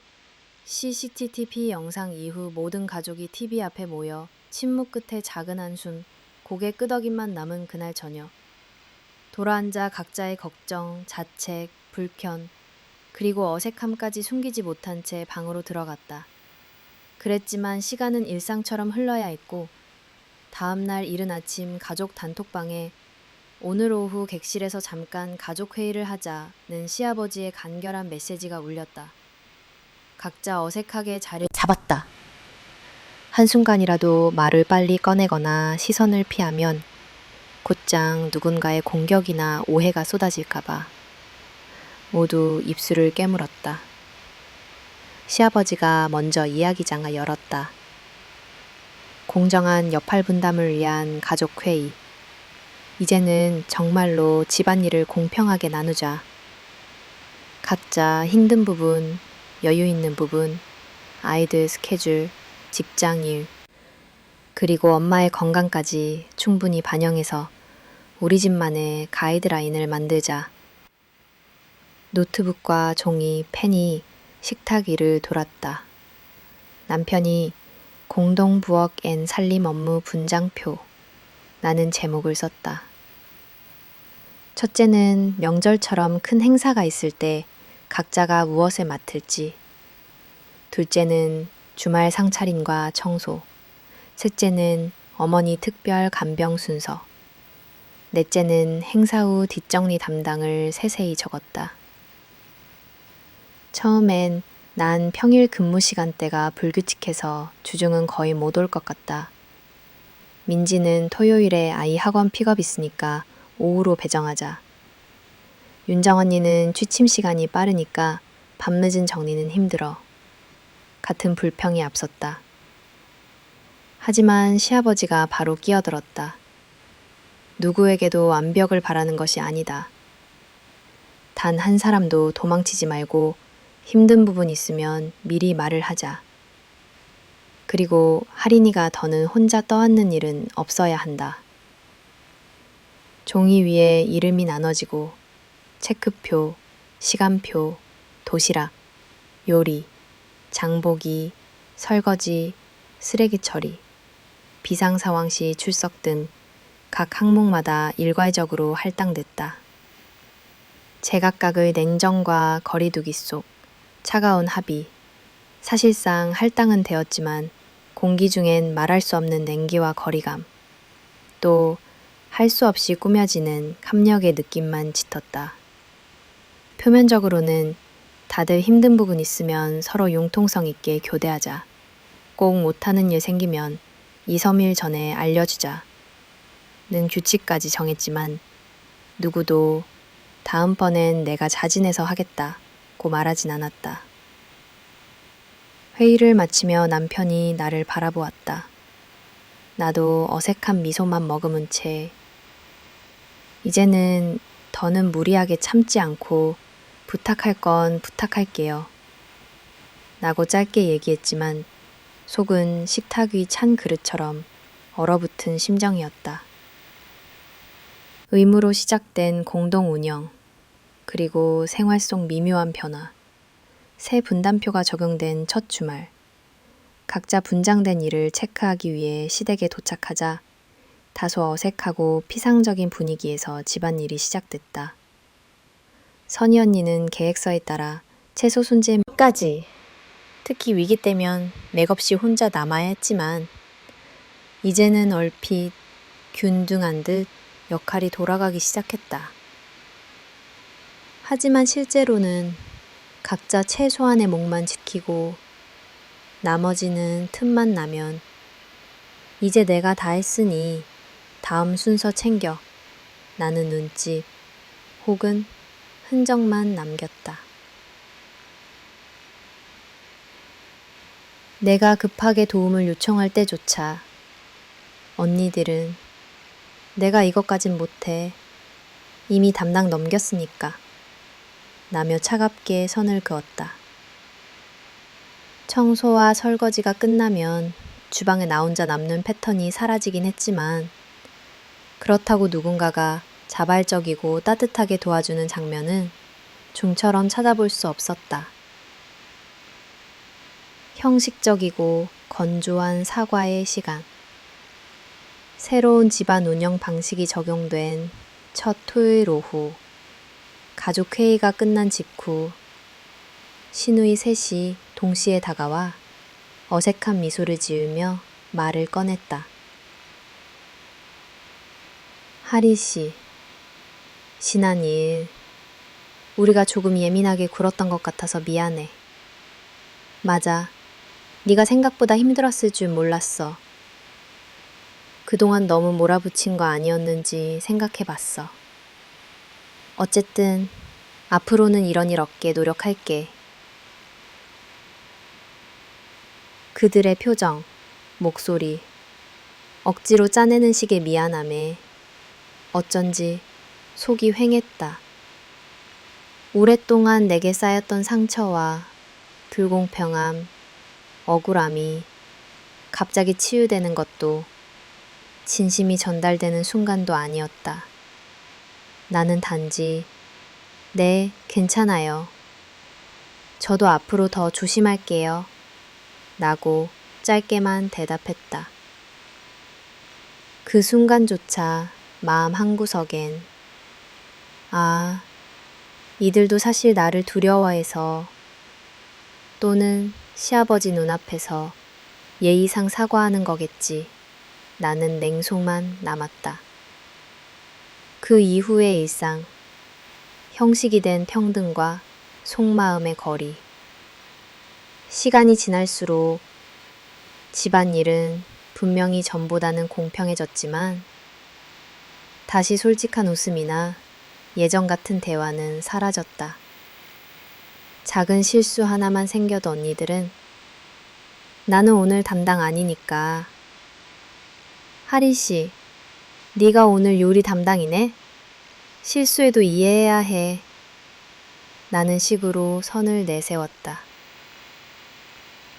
A: CCTV 영상 이후 모든 가족이 TV 앞에 모여 침묵 끝에 작은 한숨, 고개 끄덕임만 남은 그날 저녁. 돌아앉아 각자의 걱정, 자책, 불편, 그리고 어색함까지 숨기지 못한 채 방으로 들어갔다. 그랬지만 시간은 일상처럼 흘러야 했고 다음 날 이른 아침 가족 단톡방에 오늘 오후 객실에서 잠깐 가족 회의를 하자는 시아버지의 간결한 메시지가 울렸다. 각자 어색하게 자리를 잡았다. 한순간이라도 말을 빨리 꺼내거나 시선을 피하면 곧장 누군가의 공격이나 오해가 쏟아질까봐 모두 입술을 깨물었다. 시아버지가 먼저 이야기장을 열었다. 공정한 역할 분담을 위한 가족 회의. 이제는 정말로 집안일을 공평하게 나누자. 각자 힘든 부분, 여유 있는 부분, 아이들 스케줄, 직장 일, 그리고 엄마의 건강까지 충분히 반영해서 우리 집만의 가이드라인을 만들자. 노트북과 종이, 펜이 식탁 위를 돌았다. 남편이 공동 부엌 앤 살림 업무 분장표. 나는 제목을 썼다. 첫째는 명절처럼 큰 행사가 있을 때 각자가 무엇을 맡을지. 둘째는 주말 상차림과 청소. 셋째는 어머니 특별 간병 순서. 넷째는 행사 후 뒷정리 담당을 세세히 적었다. 처음엔 난 평일 근무 시간대가 불규칙해서 주중은 거의 못 올 것 같다. 민지는 토요일에 아이 학원 픽업 있으니까 오후로 배정하자. 윤정 언니는 취침 시간이 빠르니까 밤늦은 정리는 힘들어. 같은 불평이 앞섰다. 하지만 시아버지가 바로 끼어들었다. 누구에게도 완벽을 바라는 것이 아니다. 단 한 사람도 도망치지 말고 힘든 부분 있으면 미리 말을 하자. 그리고 할인이가 더는 혼자 떠안는 일은 없어야 한다. 종이 위에 이름이 나눠지고 체크표, 시간표, 도시락, 요리, 장보기, 설거지, 쓰레기 처리, 비상상황 시 출석 등 각 항목마다 일괄적으로 할당됐다. 제각각의 냉정과 거리두기 속 차가운 합의. 사실상 할당은 되었지만 공기 중엔 말할 수 없는 냉기와 거리감. 또 할 수 없이 꾸며지는 합력의 느낌만 짙었다. 표면적으로는 다들 힘든 부분 있으면 서로 융통성 있게 교대하자. 꼭 못하는 일 생기면 2, 3일 전에 알려주자. 는 규칙까지 정했지만 누구도 다음번엔 내가 자진해서 하겠다고 말하진 않았다. 회의를 마치며 남편이 나를 바라보았다. 나도 어색한 미소만 머금은 채 이제는 더는 무리하게 참지 않고 부탁할 건 부탁할게요. 라고 짧게 얘기했지만 속은 식탁 위 찬 그릇처럼 얼어붙은 심정이었다. 의무로 시작된 공동 운영, 그리고 생활 속 미묘한 변화, 새 분담표가 적용된 첫 주말, 각자 분장된 일을 체크하기 위해 시댁에 도착하자 다소 어색하고 피상적인 분위기에서 집안일이 시작됐다. 선희 언니는 계획서에 따라 채소 손질까지, 특히 위기 때면 맥없이 혼자 남아야 했지만 이제는 얼핏 균등한 듯 역할이 돌아가기 시작했다. 하지만 실제로는 각자 최소한의 몫만 지키고 나머지는 틈만 나면 이제 내가 다 했으니 다음 순서 챙겨 나는 눈짓 혹은 흔적만 남겼다. 내가 급하게 도움을 요청할 때조차 언니들은 내가 이것까진 못해. 이미 담당 넘겼으니까. 라며 차갑게 선을 그었다. 청소와 설거지가 끝나면 주방에 나 혼자 남는 패턴이 사라지긴 했지만 그렇다고 누군가가 자발적이고 따뜻하게 도와주는 장면은 좀처럼 찾아볼 수 없었다. 형식적이고 건조한 사과의 시간. 새로운 집안 운영 방식이 적용된 첫 토요일 오후, 가족 회의가 끝난 직후 시누이 셋이 동시에 다가와 어색한 미소를 지으며 말을 꺼냈다. 하리 씨, 지난 2일 우리가 조금 예민하게 굴었던 것 같아서 미안해. 맞아, 네가 생각보다 힘들었을 줄 몰랐어. 그동안 너무 몰아붙인 거 아니었는지 생각해봤어. 어쨌든 앞으로는 이런 일 없게 노력할게. 그들의 표정, 목소리, 억지로 짜내는 식의 미안함에 어쩐지 속이 휑했다. 오랫동안 내게 쌓였던 상처와 불공평함, 억울함이 갑자기 치유되는 것도 진심이 전달되는 순간도 아니었다. 나는 단지 네, 괜찮아요. 저도 앞으로 더 조심할게요. 라고 짧게만 대답했다. 그 순간조차 마음 한구석엔 아, 이들도 사실 나를 두려워해서 또는 시아버지 눈앞에서 예의상 사과하는 거겠지. 나는 냉소만 남았다. 그 이후의 일상, 형식이 된 평등과 속마음의 거리. 시간이 지날수록 집안일은 분명히 전보다는 공평해졌지만 다시 솔직한 웃음이나 예전 같은 대화는 사라졌다. 작은 실수 하나만 생겨도 언니들은 나는 오늘 담당 아니니까 하리 씨, 네가 오늘 요리 담당이네? 실수해도 이해해야 해. 라는 식으로 선을 내세웠다.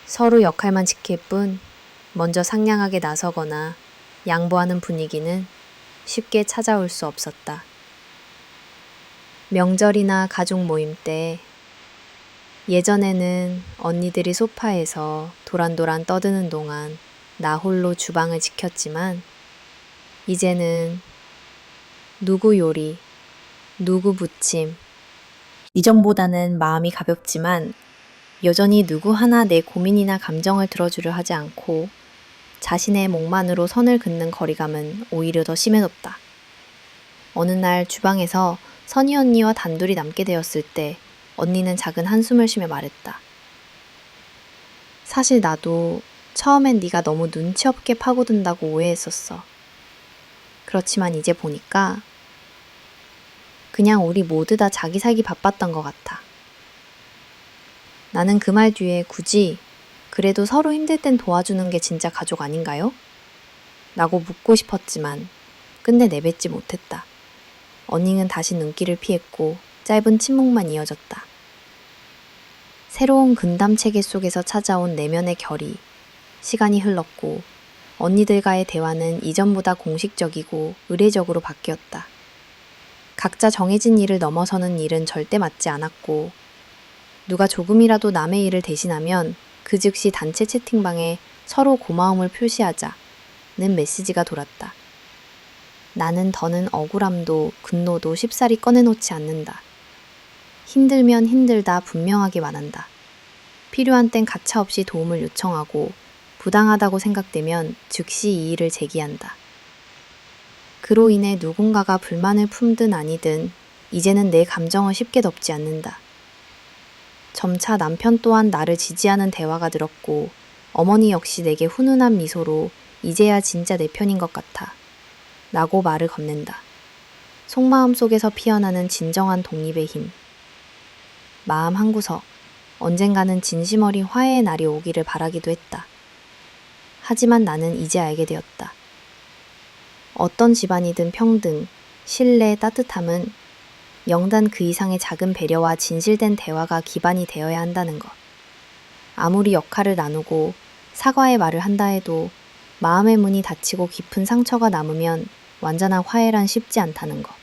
A: 서로 역할만 지킬 뿐 먼저 상냥하게 나서거나 양보하는 분위기는 쉽게 찾아올 수 없었다. 명절이나 가족 모임 때 예전에는 언니들이 소파에서 도란도란 떠드는 동안 나 홀로 주방을 지켰지만 이제는 누구 요리, 누구 부침. 이전보다는 마음이 가볍지만 여전히 누구 하나 내 고민이나 감정을 들어주려 하지 않고 자신의 몫만으로 선을 긋는 거리감은 오히려 더 심해졌다. 어느 날 주방에서 선희 언니와 단둘이 남게 되었을 때 언니는 작은 한숨을 쉬며 말했다. 사실 나도 처음엔 네가 너무 눈치 없게 파고든다고 오해했었어. 그렇지만 이제 보니까 그냥 우리 모두 다 자기 살기 바빴던 것 같아. 나는 그 말 뒤에 굳이 그래도 서로 힘들 땐 도와주는 게 진짜 가족 아닌가요? 라고 묻고 싶었지만 끝내 내뱉지 못했다. 언니는 다시 눈길을 피했고 짧은 침묵만 이어졌다. 새로운 근담 체계 속에서 찾아온 내면의 결이 시간이 흘렀고 언니들과의 대화는 이전보다 공식적이고 의례적으로 바뀌었다. 각자 정해진 일을 넘어서는 일은 절대 맞지 않았고 누가 조금이라도 남의 일을 대신하면 그 즉시 단체 채팅방에 서로 고마움을 표시하자는 메시지가 돌았다. 나는 더는 억울함도 분노도 쉽사리 꺼내놓지 않는다. 힘들면 힘들다 분명하게 말한다. 필요한 땐 가차없이 도움을 요청하고 부당하다고 생각되면 즉시 이의를 제기한다. 그로 인해 누군가가 불만을 품든 아니든 이제는 내 감정을 쉽게 덮지 않는다. 점차 남편 또한 나를 지지하는 대화가 늘었고 어머니 역시 내게 훈훈한 미소로 이제야 진짜 내 편인 것 같아 라고 말을 건넨다. 속마음 속에서 피어나는 진정한 독립의 힘. 마음 한구석, 언젠가는 진심 어린 화해의 날이 오기를 바라기도 했다. 하지만 나는 이제 알게 되었다. 어떤 집안이든 평등, 신뢰, 따뜻함은 영단 그 이상의 작은 배려와 진실된 대화가 기반이 되어야 한다는 것. 아무리 역할을 나누고 사과의 말을 한다 해도 마음의 문이 닫히고 깊은 상처가 남으면 완전한 화해란 쉽지 않다는 것.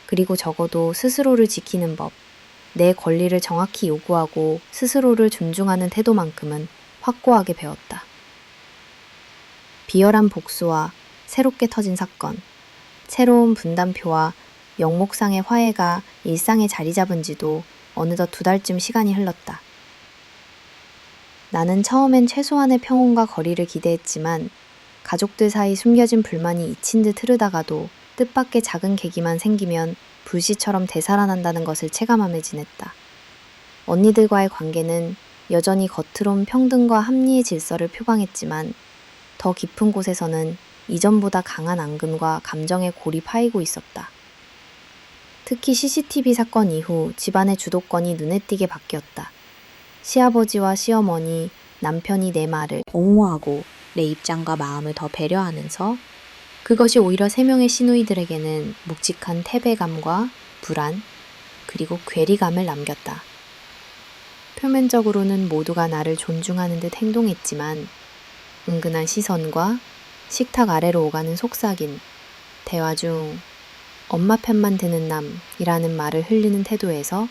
A: 그리고 적어도 스스로를 지키는 법, 내 권리를 정확히 요구하고 스스로를 존중하는 태도만큼은 확고하게 배웠다. 비열한 복수와 새롭게 터진 사건, 새로운 분담표와 영목상의 화해가 일상에 자리 잡은 지도 어느덧 2달쯤 시간이 흘렀다. 나는 처음엔 최소한의 평온과 거리를 기대했지만 가족들 사이 숨겨진 불만이 잊힌 듯 흐르다가도 뜻밖의 작은 계기만 생기면 불씨처럼 되살아난다는 것을 체감하며 지냈다. 언니들과의 관계는 여전히 겉으론 평등과 합리의 질서를 표방했지만 더 깊은 곳에서는 이전보다 강한 앙금과 감정의 골이 파이고 있었다. 특히 CCTV 사건 이후 집안의 주도권이 눈에 띄게 바뀌었다. 시아버지와 시어머니, 남편이 내 말을 옹호하고
B: 내 입장과 마음을 더 배려하면서 그것이 오히려 세 명의 시누이들에게는 묵직한 패배감과 불안, 그리고 괴리감을 남겼다. 표면적으로는 모두가 나를 존중하는 듯 행동했지만 은근한 시선과 식탁 아래로 오가는 속삭임, 대화 중 엄마 편만 드는 남이라는 말을 흘리는 태도에서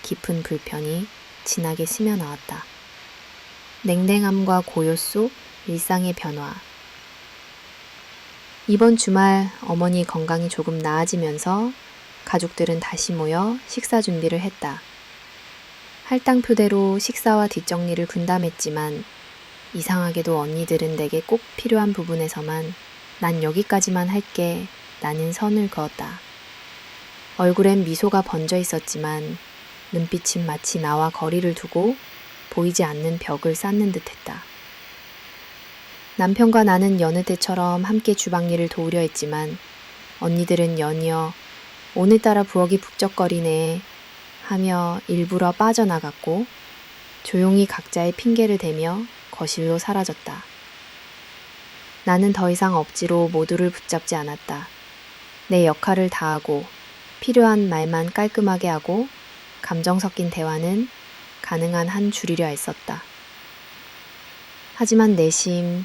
B: 깊은 불편이 진하게 스며나왔다. 냉랭함과 고요 속 일상의 변화. 이번 주말 어머니 건강이 조금 나아지면서 가족들은 다시 모여 식사 준비를 했다. 할당표대로 식사와 뒷정리를 분담했지만 이상하게도 언니들은 내게 꼭 필요한 부분에서만 난 여기까지만 할게 나는 선을 그었다. 얼굴엔 미소가 번져 있었지만 눈빛은 마치 나와 거리를 두고 보이지 않는 벽을 쌓는 듯했다. 남편과 나는 여느 때처럼 함께 주방일을 도우려 했지만 언니들은 연이어 오늘따라 부엌이 북적거리네 하며 일부러 빠져나갔고 조용히 각자의 핑계를 대며 거실로 사라졌다. 나는 더 이상 억지로 모두를 붙잡지 않았다. 내 역할을 다하고 필요한 말만 깔끔하게 하고 감정 섞인 대화는 가능한 한 줄이려 했었다. 하지만 내심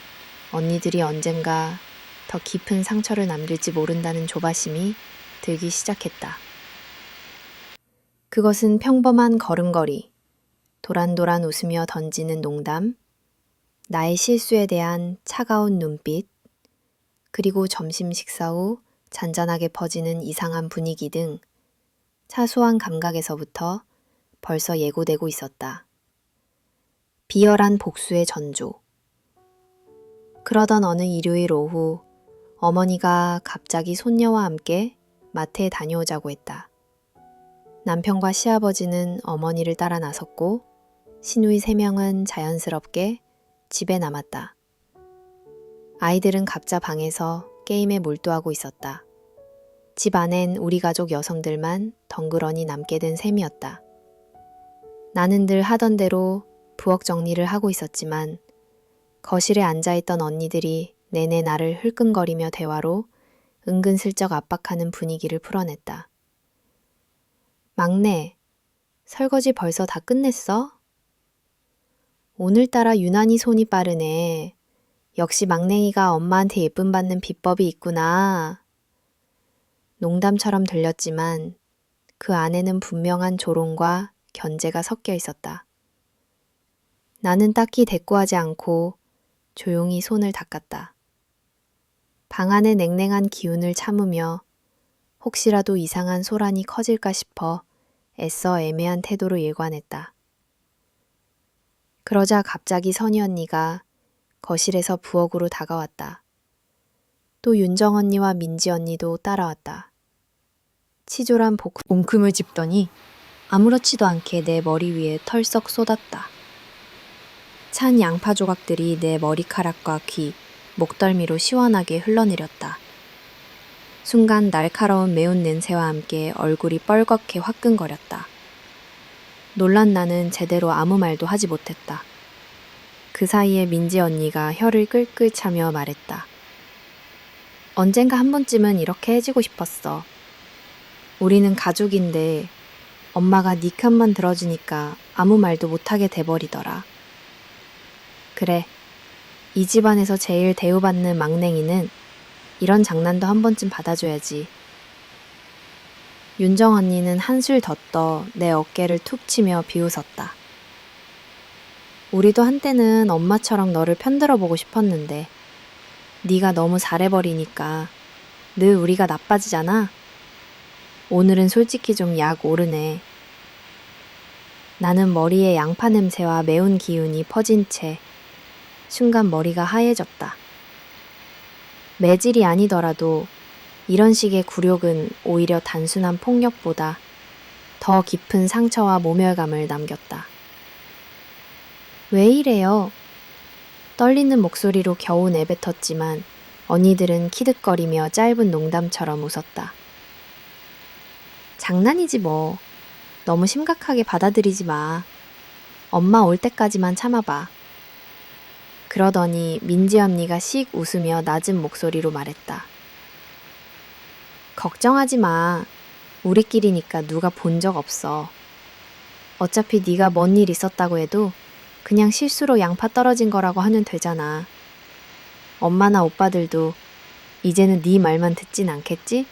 B: 언니들이 언젠가 더 깊은 상처를 남길지 모른다는 조바심이 들기 시작했다. 그것은 평범한 걸음걸이, 도란도란 웃으며 던지는 농담, 나의 실수에 대한 차가운 눈빛, 그리고 점심 식사 후 잔잔하게 퍼지는 이상한 분위기 등 사소한 감각에서부터 벌써 예고되고 있었다. 비열한 복수의 전조. 그러던 어느 일요일 오후 어머니가 갑자기 손녀와 함께 마트에 다녀오자고 했다. 남편과 시아버지는 어머니를 따라 나섰고 시누이 3명은 자연스럽게 집에 남았다. 아이들은 각자 방에서 게임에 몰두하고 있었다. 집 안엔 우리 가족 여성들만 덩그러니 남게 된 셈이었다. 나는 늘 하던 대로 부엌 정리를 하고 있었지만 거실에 앉아있던 언니들이 내내 나를 흘끔거리며 대화로 은근슬쩍 압박하는 분위기를 풀어냈다. 막내, 설거지 벌써 다 끝냈어? 오늘따라 유난히 손이 빠르네. 역시 막냉이가 엄마한테 예쁨 받는 비법이 있구나. 농담처럼 들렸지만 그 안에는 분명한 조롱과 견제가 섞여 있었다. 나는 딱히 대꾸하지 않고 조용히 손을 닦았다. 방 안의 냉랭한 기운을 참으며 혹시라도 이상한 소란이 커질까 싶어 애써 애매한 태도로 일관했다. 그러자 갑자기 선희 언니가 거실에서 부엌으로 다가왔다. 또 윤정 언니와 민지 언니도 따라왔다. 치졸한 옹큼을 짚더니 아무렇지도 않게 내 머리 위에 털썩 쏟았다. 찬 양파 조각들이 내 머리카락과 귀, 목덜미로 시원하게 흘러내렸다. 순간 날카로운 매운 냄새와 함께 얼굴이 뻘겋게 화끈거렸다. 놀란 나는 제대로 아무 말도 하지 못했다. 그 사이에 민지 언니가 혀를 끌끌 차며 말했다. 언젠가 한 번쯤은 이렇게 해주고 싶었어. 우리는 가족인데 엄마가 네 편만 들어주니까 아무 말도 못하게 돼버리더라. 그래, 이 집안에서 제일 대우받는 막냉이는 이런 장난도 한 번쯤 받아줘야지. 윤정 언니는 한술 더 떠 내 어깨를 툭 치며 비웃었다. 우리도 한때는 엄마처럼 너를 편들어 보고 싶었는데 네가 너무 잘해버리니까 늘 우리가 나빠지잖아. 오늘은 솔직히 좀 약 오르네. 나는 머리에 양파 냄새와 매운 기운이 퍼진 채 순간 머리가 하얘졌다. 매질이 아니더라도 이런 식의 굴욕은 오히려 단순한 폭력보다 더 깊은 상처와 모멸감을 남겼다. 왜 이래요? 떨리는 목소리로 겨우 내뱉었지만 언니들은 키득거리며 짧은 농담처럼 웃었다. 장난이지 뭐. 너무 심각하게 받아들이지 마. 엄마 올 때까지만 참아봐. 그러더니 민지 언니가 씩 웃으며 낮은 목소리로 말했다. 걱정하지 마. 우리끼리니까 누가 본 적 없어. 어차피 네가 뭔 일 있었다고 해도 그냥 실수로 양파 떨어진 거라고 하면 되잖아. 엄마나 오빠들도 이제는 네 말만 듣진 않겠지?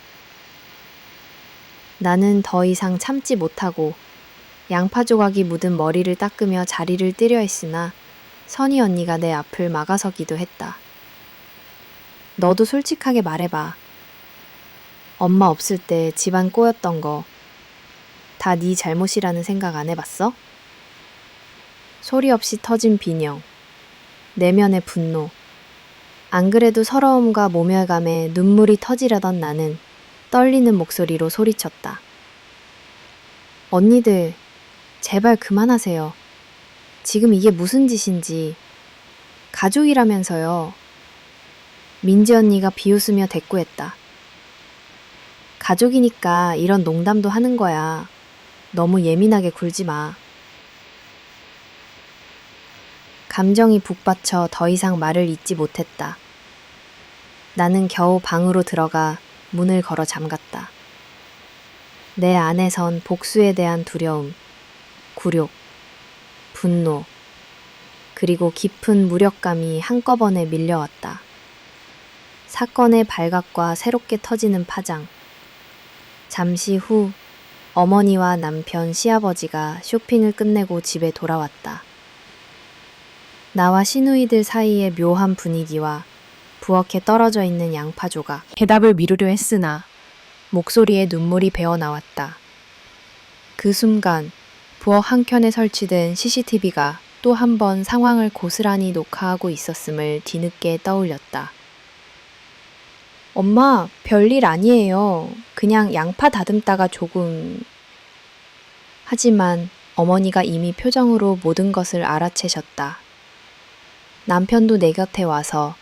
B: 나는 더 이상 참지 못하고 양파 조각이 묻은 머리를 닦으며 자리를 뜨려 했으나 선희 언니가 내 앞을 막아서기도 했다. 너도 솔직하게 말해봐. 엄마 없을 때 집안 꼬였던 거 다 네 잘못이라는 생각 안 해봤어? 소리 없이 터진 비명, 내면의 분노. 안 그래도 서러움과 모멸감에 눈물이 터지려던 나는 떨리는 목소리로 소리쳤다. 언니들, 제발 그만하세요. 지금 이게 무슨 짓인지. 가족이라면서요. 민지 언니가 비웃으며 대꾸했다. 가족이니까 이런 농담도 하는 거야. 너무 예민하게 굴지 마. 감정이 북받쳐 더 이상 말을 잇지 못했다. 나는 겨우 방으로 들어가 문을 걸어 잠갔다. 내 안에선 복수에 대한 두려움, 굴욕, 분노, 그리고 깊은 무력감이 한꺼번에 밀려왔다. 사건의 발각과 새롭게 터지는 파장. 잠시 후 어머니와 남편, 시아버지가 쇼핑을 끝내고 집에 돌아왔다. 나와 시누이들 사이의 묘한 분위기와 부엌에 떨어져 있는 양파 조각. 대답을 미루려 했으나 목소리에 눈물이 배어 나왔다. 그 순간 부엌 한켠에 설치된 CCTV가 또 한 번 상황을 고스란히 녹화하고 있었음을 뒤늦게 떠올렸다. 엄마, 별일 아니에요. 그냥 양파 다듬다가 조금... 하지만 어머니가 이미 표정으로 모든 것을 알아채셨다. 남편도 내 곁에 와서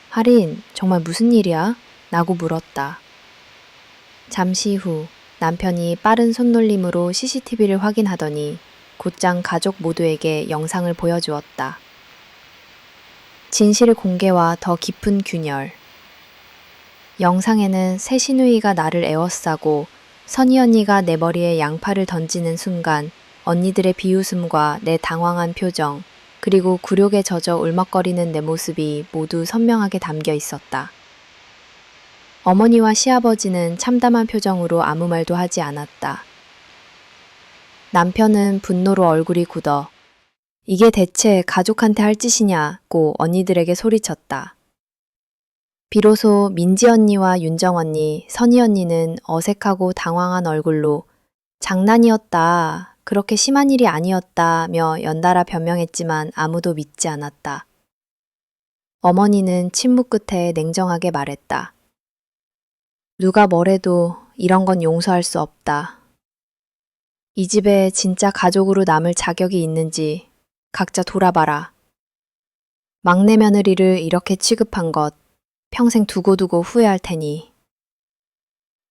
B: 할인, 정말 무슨 일이야? 라고 물었다. 잠시 후 남편이 빠른 손놀림으로 CCTV를 확인하더니 곧장 가족 모두에게 영상을 보여주었다. 진실 공개와 더 깊은 균열. 영상에는 새 시누이가 나를 에워싸고 선희 언니가 내 머리에 양파를 던지는 순간 언니들의 비웃음과 내 당황한 표정, 그리고 굴욕에 젖어 울먹거리는 내 모습이 모두 선명하게 담겨 있었다. 어머니와 시아버지는 참담한 표정으로 아무 말도 하지 않았다. 남편은 분노로 얼굴이 굳어 이게 대체 가족한테 할 짓이냐고 언니들에게 소리쳤다. 비로소 민지 언니와 윤정 언니, 선희 언니는 어색하고 당황한 얼굴로 장난이었다, 그렇게 심한 일이 아니었다며 연달아 변명했지만 아무도 믿지 않았다. 어머니는 침묵 끝에 냉정하게 말했다. 누가 뭐래도 이런 건 용서할 수 없다. 이 집에 진짜 가족으로 남을 자격이 있는지 각자 돌아봐라. 막내 며느리를 이렇게 취급한 것 평생 두고두고 후회할 테니.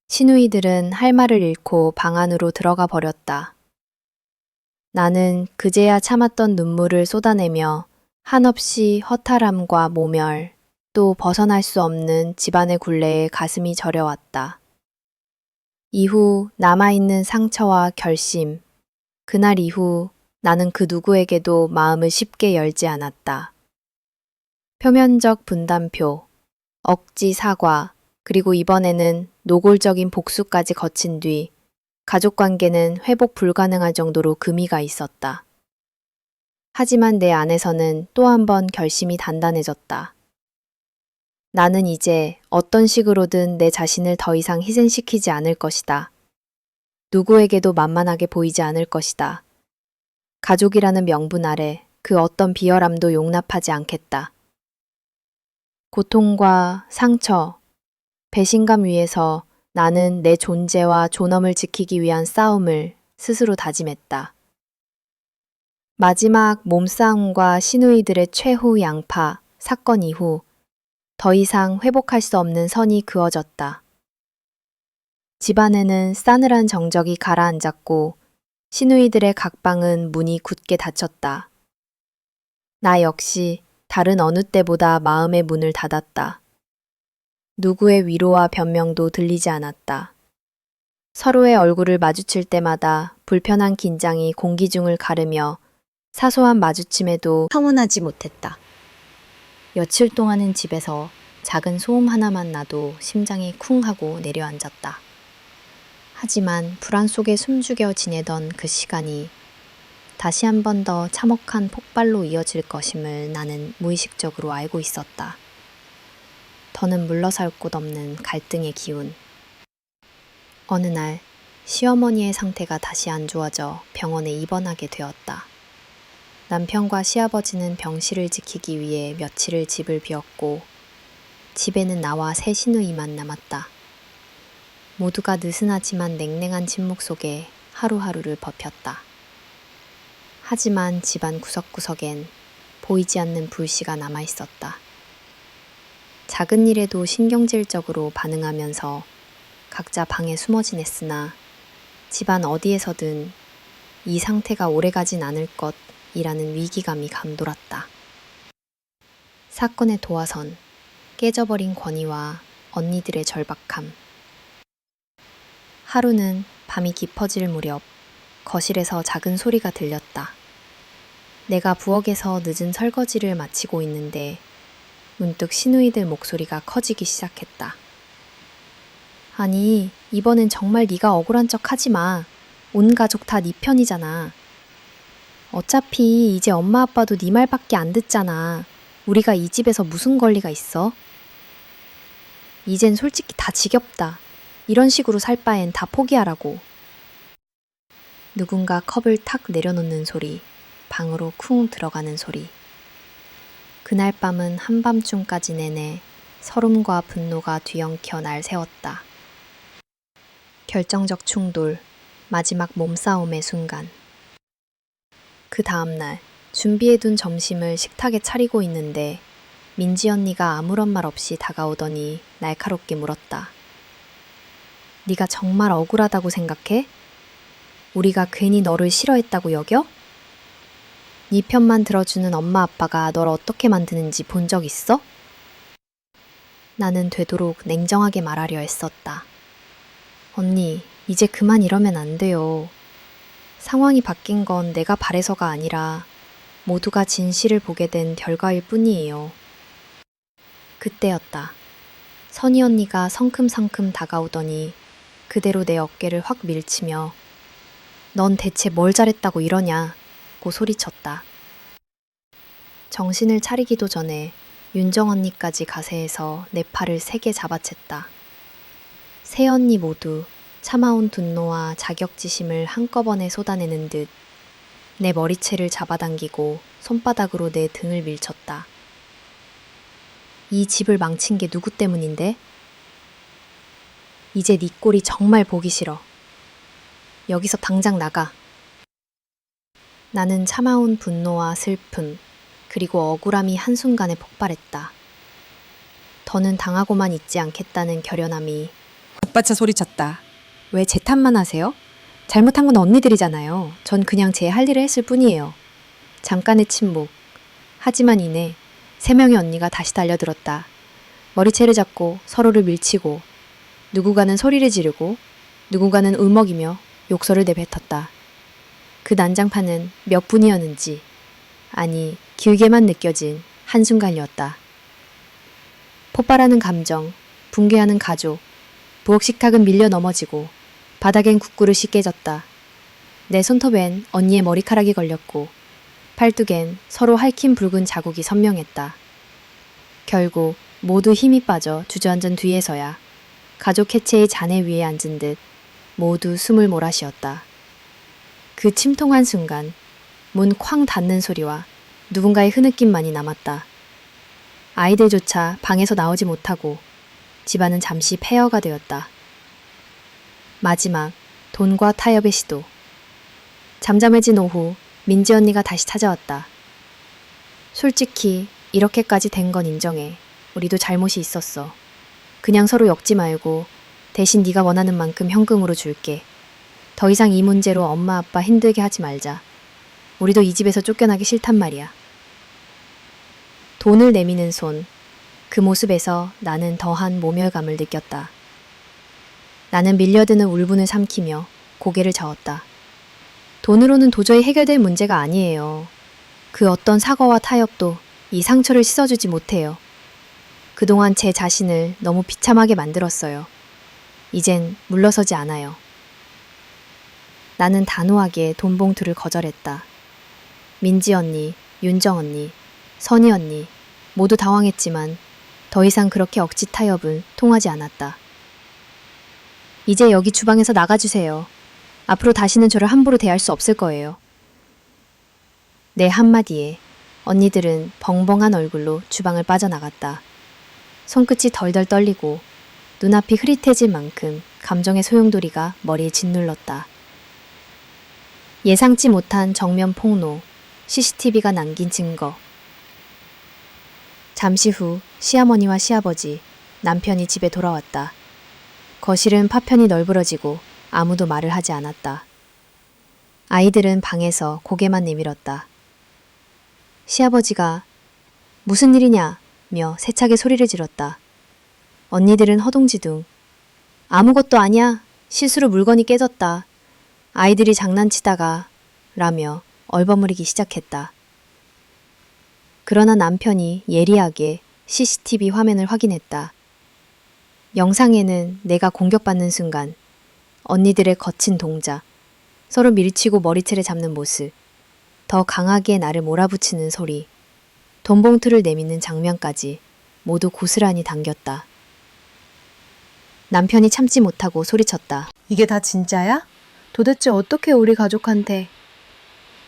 B: 시누이들은 할 말을 잃고 방 안으로 들어가 버렸다. 나는 그제야 참았던 눈물을 쏟아내며 한없이 허탈함과 모멸, 또 벗어날 수 없는 집안의 굴레에 가슴이 저려왔다. 이후 남아있는 상처와 결심, 그날 이후 나는 그 누구에게도 마음을 쉽게 열지 않았다. 표면적 분단표, 억지 사과, 그리고 이번에는 노골적인 복수까지 거친 뒤 가족관계는 회복 불가능할 정도로 금이가 있었다. 하지만 내 안에서는 또 한 번 결심이 단단해졌다. 나는 이제 어떤 식으로든 내 자신을 더 이상 희생시키지 않을 것이다. 누구에게도 만만하게 보이지 않을 것이다. 가족이라는 명분 아래 그 어떤 비열함도 용납하지 않겠다. 고통과 상처, 배신감 위에서 나는 내 존재와 존엄을 지키기 위한 싸움을 스스로 다짐했다. 마지막 몸싸움과 시누이들의 최후 양파, 사건 이후 더 이상 회복할 수 없는 선이 그어졌다. 집안에는 싸늘한 정적이 가라앉았고 시누이들의 각 방은 문이 굳게 닫혔다. 나 역시
A: 다른 어느 때보다 마음의 문을 닫았다. 누구의 위로와 변명도 들리지 않았다. 서로의 얼굴을 마주칠 때마다 불편한 긴장이 공기 중을 가르며 사소한 마주침에도
B: 평온하지 못했다.
A: 며칠 동안은 집에서 작은 소음 하나만 나도 심장이 쿵 하고 내려앉았다. 하지만 불안 속에 숨죽여 지내던 그 시간이 다시 한 번 더 참혹한 폭발로 이어질 것임을 나는 무의식적으로 알고 있었다. 더는 물러설 곳 없는 갈등의 기운. 어느 날 시어머니의 상태가 다시 안 좋아져 병원에 입원하게 되었다. 남편과 시아버지는 병실을 지키기 위해 며칠을 집을 비웠고 집에는 나와 새 시누이만 남았다. 모두가 느슨하지만 냉랭한 침묵 속에 하루하루를 버텼다. 하지만 집안 구석구석엔 보이지 않는 불씨가 남아 있었다. 작은 일에도 신경질적으로 반응하면서 각자 방에 숨어 지냈으나 집안 어디에서든 이 상태가 오래가진 않을 것이라는 위기감이 감돌았다. 사건의 도화선, 깨져버린 권위와 언니들의 절박함. 하루는 밤이 깊어질 무렵 거실에서 작은 소리가 들렸다. 내가 부엌에서 늦은 설거지를 마치고 있는데 문득 시누이들 목소리가 커지기 시작했다. 아니, 이번엔 정말 네가 억울한 척 하지 마. 온 가족 다 네 편이잖아. 어차피 이제 엄마 아빠도 네 말밖에 안 듣잖아. 우리가 이 집에서 무슨 권리가 있어? 이젠 솔직히 다 지겹다. 이런 식으로 살 바엔 다 포기하라고. 누군가 컵을 탁 내려놓는 소리, 방으로 쿵 들어가는 소리. 그날 밤은 한밤중까지 내내 서름과 분노가 뒤엉켜 날 세웠다. 결정적 충돌, 마지막 몸싸움의 순간. 그 다음날 준비해둔 점심을 식탁에 차리고 있는데 민지 언니가 아무런 말 없이 다가오더니 날카롭게 물었다. 네가 정말 억울하다고 생각해? 우리가 괜히 너를 싫어했다고 여겨? 네 편만 들어주는 엄마 아빠가 널 어떻게 만드는지 본 적 있어? 나는 되도록 냉정하게 말하려 애썼다. 언니, 이제 그만 이러면 안 돼요. 상황이 바뀐 건 내가 바래서가 아니라 모두가 진실을 보게 된 결과일 뿐이에요. 그때였다. 선희 언니가 성큼성큼 다가오더니 그대로 내 어깨를 확 밀치며 넌 대체 뭘 잘했다고 이러냐고 소리쳤다. 정신을 차리기도 전에 윤정 언니까지 가세해서 내 팔을 세게 잡아챘다. 세 언니 모두 참아온 분노와 자격지심을 한꺼번에 쏟아내는 듯 내 머리채를 잡아당기고 손바닥으로 내 등을 밀쳤다. 이 집을 망친 게 누구 때문인데? 이제 네 꼴이 정말 보기 싫어. 여기서 당장 나가. 나는 참아온 분노와 슬픔, 그리고 억울함이 한순간에 폭발했다. 더는 당하고만 있지 않겠다는 결연함이
C: 복받쳐 소리쳤다.
A: 왜 제 탓만 하세요? 잘못한 건 언니들이잖아요. 전 그냥 제 할 일을 했을 뿐이에요. 잠깐의 침묵. 하지만 이내 세 명의 언니가 다시 달려들었다. 머리채를 잡고 서로를 밀치고 누군가는 소리를 지르고 누군가는 울먹이며 욕설을 내뱉었다. 그 난장판은 몇 분이었는지, 아니 길게만 느껴진 한순간이었다. 폭발하는 감정, 붕괴하는 가족, 부엌 식탁은 밀려 넘어지고 바닥엔 국그릇이 깨졌다. 내 손톱엔 언니의 머리카락이 걸렸고 팔뚝엔 서로 핥힌 붉은 자국이 선명했다. 결국 모두 힘이 빠져 주저앉은 뒤에서야 가족 해체의 잔해 위에 앉은 듯 모두 숨을 몰아쉬었다. 그 침통한 순간 문 쾅 닫는 소리와 누군가의 흐느낌만이 남았다. 아이들조차 방에서 나오지 못하고 집안은 잠시 폐허가 되었다. 마지막 돈과 타협의 시도. 잠잠해진 오후 민지 언니가 다시 찾아왔다. 솔직히 이렇게까지 된 건 인정해. 우리도 잘못이 있었어. 그냥 서로 엮지 말고 대신 네가 원하는 만큼 현금으로 줄게. 더 이상 이 문제로 엄마 아빠 힘들게 하지 말자. 우리도 이 집에서 쫓겨나기 싫단 말이야.
B: 돈을 내미는 손. 그 모습에서 나는 더한 모멸감을 느꼈다. 나는 밀려드는 울분을 삼키며 고개를 저었다. 돈으로는 도저히 해결될 문제가 아니에요. 그 어떤 사과와 타협도 이 상처를 씻어주지 못해요. 그동안 제 자신을 너무 비참하게 만들었어요. 이젠 물러서지 않아요. 나는 단호하게 돈 봉투를 거절했다. 민지 언니, 윤정 언니, 선희 언니 모두 당황했지만 더 이상 그렇게 억지 타협은 통하지 않았다. 이제 여기 주방에서 나가주세요. 앞으로 다시는 저를 함부로 대할 수 없을 거예요. 내 한마디에 언니들은 벙벙한 얼굴로 주방을 빠져나갔다. 손끝이 덜덜 떨리고 눈앞이 흐릿해질 만큼 감정의 소용돌이가 머리에 짓눌렀다. 예상치 못한 정면 폭로, CCTV가 남긴 증거. 잠시 후 시어머니와 시아버지, 남편이 집에 돌아왔다. 거실은 파편이 널브러지고 아무도 말을 하지 않았다. 아이들은 방에서 고개만 내밀었다. 시아버지가 무슨 일이냐 며 세차게 소리를 질렀다. 언니들은 허둥지둥 아무것도 아니야. 실수로 물건이 깨졌다. 아이들이 장난치다가 라며 얼버무리기 시작했다. 그러나 남편이 예리하게 CCTV 화면을 확인했다. 영상에는 내가 공격받는 순간 언니들의 거친 동작, 서로 밀치고 머리채를 잡는 모습, 더 강하게 나를 몰아붙이는 소리, 돈 봉투를 내미는 장면까지 모두 고스란히 담겼다. 남편이 참지 못하고 소리쳤다.
A: 이게 다 진짜야? 도대체 어떻게 우리 가족한테?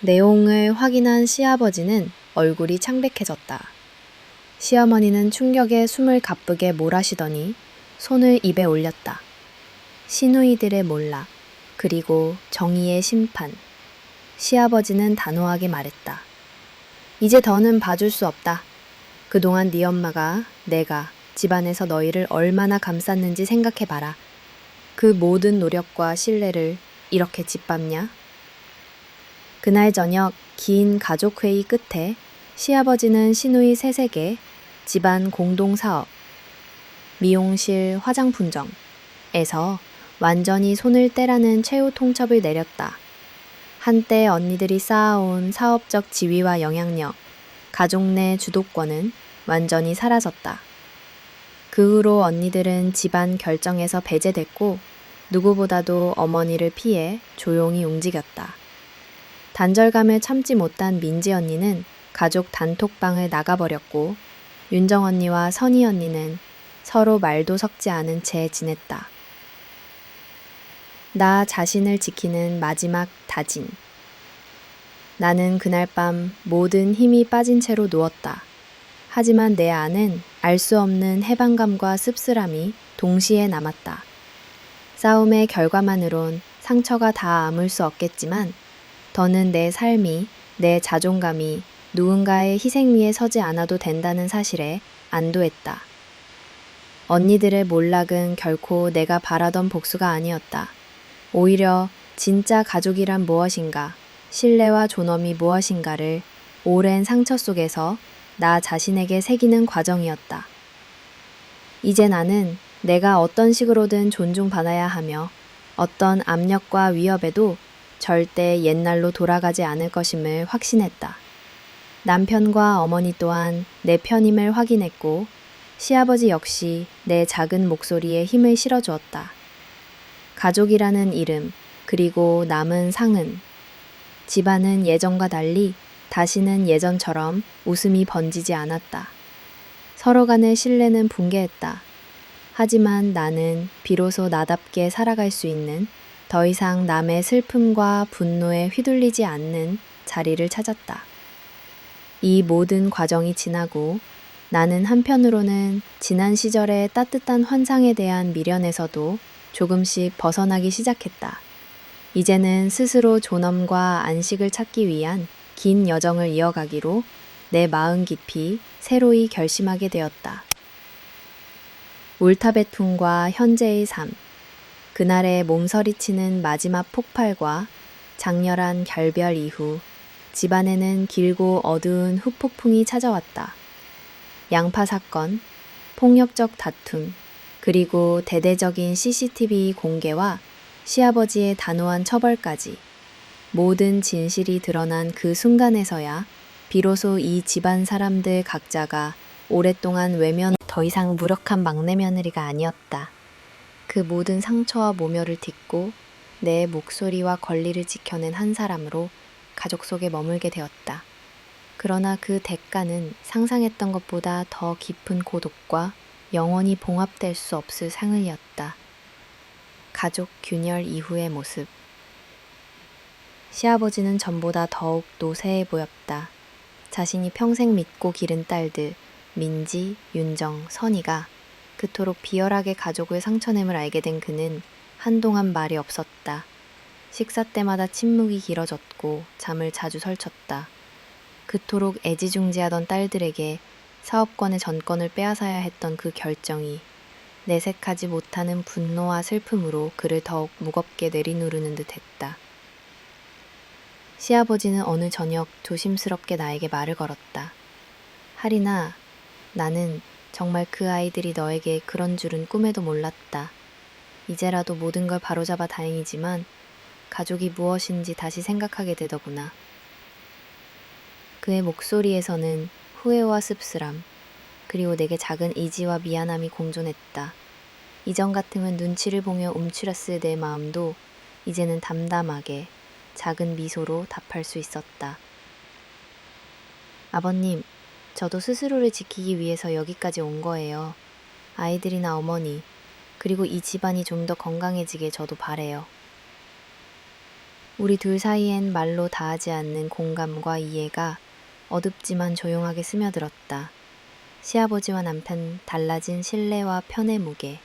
B: 내용을 확인한 시아버지는 얼굴이 창백해졌다. 시어머니는 충격에 숨을 가쁘게 몰아쉬더니 손을 입에 올렸다. 시누이들의 몰락, 그리고 정의의 심판. 시아버지는 단호하게 말했다. 이제 더는 봐줄 수 없다. 그동안 네 엄마가, 내가 집안에서 너희를 얼마나 감쌌는지 생각해봐라. 그 모든 노력과 신뢰를 이렇게 짓밟냐? 그날 저녁 긴 가족회의 끝에 시아버지는 시누이 셋에게 집안 공동사업, 미용실 화장품점에서 완전히 손을 떼라는 최후 통첩을 내렸다. 한때 언니들이 쌓아온 사업적 지위와 영향력, 가족 내 주도권은 완전히 사라졌다. 그 후로 언니들은 집안 결정에서 배제됐고 누구보다도 어머니를 피해 조용히 움직였다. 단절감을 참지 못한 민지 언니는 가족 단톡방을 나가버렸고 윤정 언니와 선희 언니는 서로 말도 섞지 않은 채 지냈다. 나 자신을 지키는 마지막 다짐. 나는 그날 밤 모든 힘이 빠진 채로 누웠다. 하지만 내 안은 알 수 없는 해방감과 씁쓸함이 동시에 남았다. 싸움의 결과만으론 상처가 다 아물 수 없겠지만 더는 내 삶이, 내 자존감이 누군가의 희생 위에 서지 않아도 된다는 사실에 안도했다. 언니들의 몰락은 결코 내가 바라던 복수가 아니었다. 오히려 진짜 가족이란 무엇인가, 신뢰와 존엄이 무엇인가를 오랜 상처 속에서 나 자신에게 새기는 과정이었다. 이제 나는 내가 어떤 식으로든 존중받아야 하며 어떤 압력과 위협에도 절대 옛날로 돌아가지 않을 것임을 확신했다. 남편과 어머니 또한 내 편임을 확인했고 시아버지 역시 내 작은 목소리에 힘을 실어주었다. 가족이라는 이름, 그리고 남은 상은 집안은 예전과 달리 다시는 예전처럼 웃음이 번지지 않았다. 서로 간의 신뢰는 붕괴했다. 하지만 나는 비로소 나답게 살아갈 수 있는 더 이상 남의 슬픔과 분노에 휘둘리지 않는 자리를 찾았다. 이 모든 과정이 지나고 나는 한편으로는 지난 시절의 따뜻한 환상에 대한 미련에서도 조금씩 벗어나기 시작했다. 이제는 스스로 존엄과 안식을 찾기 위한 긴 여정을 이어가기로 내 마음 깊이 새로이 결심하게 되었다. 울타배퉁과 현재의 삶, 그날의 몸서리치는 마지막 폭발과 장렬한 결별 이후 집안에는 길고 어두운 후폭풍이 찾아왔다.
A: 양파 사건, 폭력적 다툼, 그리고 대대적인 CCTV 공개와 시아버지의 단호한 처벌까지 모든 진실이 드러난 그 순간에서야 비로소 이 집안 사람들 각자가 오랫동안 더 이상 무력한 막내 며느리가 아니었다. 그 모든 상처와 모멸을 딛고 내 목소리와 권리를 지켜낸 한 사람으로 가족 속에 머물게 되었다. 그러나 그 대가는 상상했던 것보다 더 깊은 고독과 영원히 봉합될 수 없을 상흔이었다. 가족 균열 이후의 모습. 시아버지는 전보다 더욱 노쇠해 보였다. 자신이 평생 믿고 기른 딸들 민지, 윤정, 선이가 그토록 비열하게 가족을 상처냄을 알게 된 그는 한동안 말이 없었다. 식사 때마다 침묵이 길어졌고 잠을 자주 설쳤다. 그토록 애지중지하던 딸들에게 사업권의 전권을 빼앗아야 했던 그 결정이 내색하지 못하는 분노와 슬픔으로 그를 더욱 무겁게 내리누르는 듯했다. 시아버지는 어느 저녁 조심스럽게 나에게 말을 걸었다. 하리나, 나는 정말 그 아이들이 너에게 그런 줄은 꿈에도 몰랐다. 이제라도 모든 걸 바로잡아 다행이지만 가족이 무엇인지 다시 생각하게 되더구나. 그의 목소리에서는 후회와 씁쓸함, 그리고 내게 작은 이지와 미안함이 공존했다. 이전 같으면 눈치를 보며 움츠렸을 내 마음도 이제는 담담하게 작은 미소로 답할 수 있었다. 아버님, 저도 스스로를 지키기 위해서 여기까지 온 거예요. 아이들이나 어머니, 그리고 이 집안이 좀 더 건강해지길 저도 바래요. 우리 둘 사이엔 말로 다하지 않는 공감과 이해가 어둡지만 조용하게 스며들었다. 시아버지와 남편 달라진 신뢰와 편의 무게.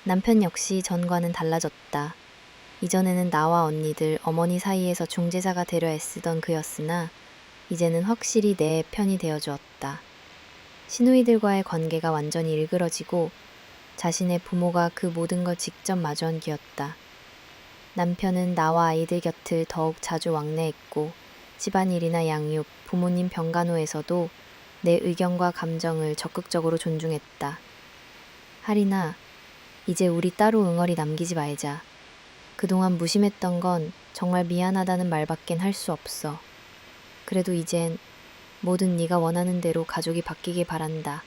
A: 남편 역시 전과는 달라졌다. 이전에는 나와 언니들, 어머니 사이에서 중재자가 되려 애쓰던 그였으나 이제는 확실히 내 편이 되어주었다. 시누이들과의 관계가 완전히 일그러지고 자신의 부모가 그 모든 걸 직접 마주한 기였다. 남편은 나와 아이들 곁을 더욱 자주 왕래했고 집안일이나 양육, 부모님 병간호에서도 내 의견과 감정을 적극적으로 존중했다. 하리나, 이제 우리 따로 응어리 남기지 말자. 그동안 무심했던 건 정말 미안하다는 말밖엔 할 수 없어. 그래도 이젠 뭐든 네가 원하는 대로 가족이 바뀌길 바란다.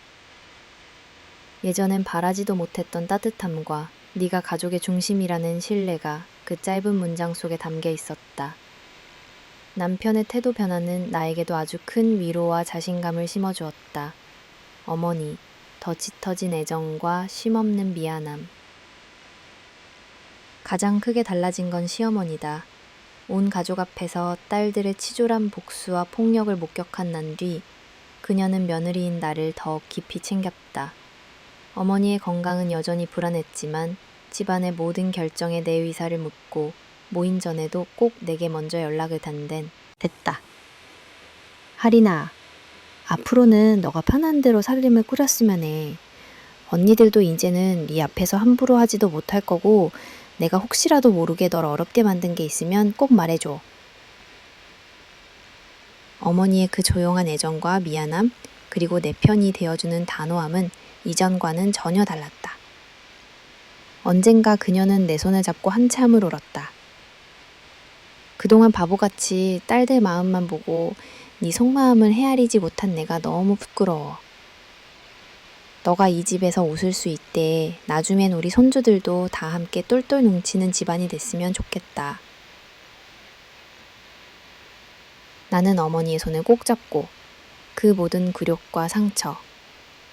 A: 예전엔 바라지도 못했던 따뜻함과 네가 가족의 중심이라는 신뢰가 그 짧은 문장 속에 담겨 있었다. 남편의 태도 변화는 나에게도 아주 큰 위로와 자신감을 심어주었다. 어머니, 더 짙어진 애정과 쉼없는 미안함. 가장 크게 달라진 건 시어머니다. 온 가족 앞에서 딸들의 치졸한 복수와 폭력을 목격한 난 뒤 그녀는 며느리인 나를 더욱 깊이 챙겼다. 어머니의 건강은 여전히 불안했지만 집안의 모든 결정에 내 의사를 묻고 모임 전에도 꼭 내게 먼저 연락을 단댄. 됐다. 하리나, 앞으로는 너가 편한 대로 살림을 꾸렸으면 해. 언니들도 이제는 네 앞에서 함부로 하지도 못할 거고 내가 혹시라도 모르게 널 어렵게 만든 게 있으면 꼭 말해줘. 어머니의 그 조용한 애정과 미안함, 그리고 내 편이 되어주는 단호함은 이전과는 전혀 달랐다. 언젠가 그녀는 내 손을 잡고 한참을 울었다. 그동안 바보같이 딸들 마음만 보고 네 속마음을 헤아리지 못한 내가 너무 부끄러워. 너가 이 집에서 웃을 수 있대. 나중엔 우리 손주들도 다 함께 똘똘 뭉치는 집안이 됐으면 좋겠다. 나는 어머니의 손을 꼭 잡고 그 모든 굴욕과 상처,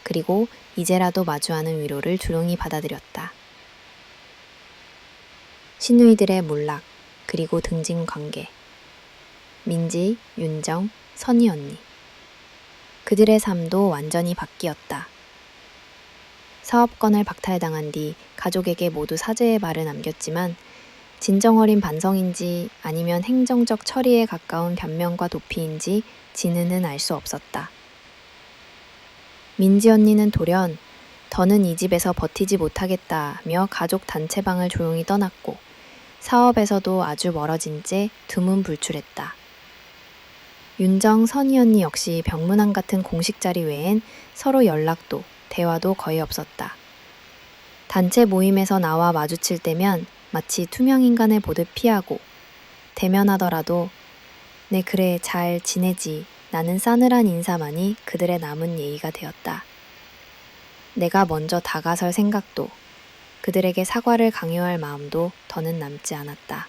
A: 그리고 이제라도 마주하는 위로를 조용히 받아들였다. 시누이들의 몰락, 그리고 등진 관계. 민지, 윤정, 선희 언니. 그들의 삶도 완전히 바뀌었다. 사업권을 박탈당한 뒤 가족에게 모두 사죄의 말을 남겼지만 진정 어린 반성인지 아니면 행정적 처리에 가까운 변명과 도피인지 진우는 알 수 없었다. 민지 언니는 돌연 더는 이 집에서 버티지 못하겠다며 가족 단체방을 조용히 떠났고 사업에서도 아주 멀어진 채 두문불출했다.
B: 윤정, 선희 언니 역시 병문안 같은 공식 자리 외엔 서로 연락도, 대화도 거의 없었다. 단체 모임에서 나와 마주칠 때면 마치 투명 인간을 보듯 피하고, 대면하더라도 네 그래 잘 지내지 라는 싸늘한 인사만이 그들의 남은 예의가 되었다. 내가 먼저 다가설 생각도, 그들에게 사과를 강요할 마음도 더는 남지 않았다.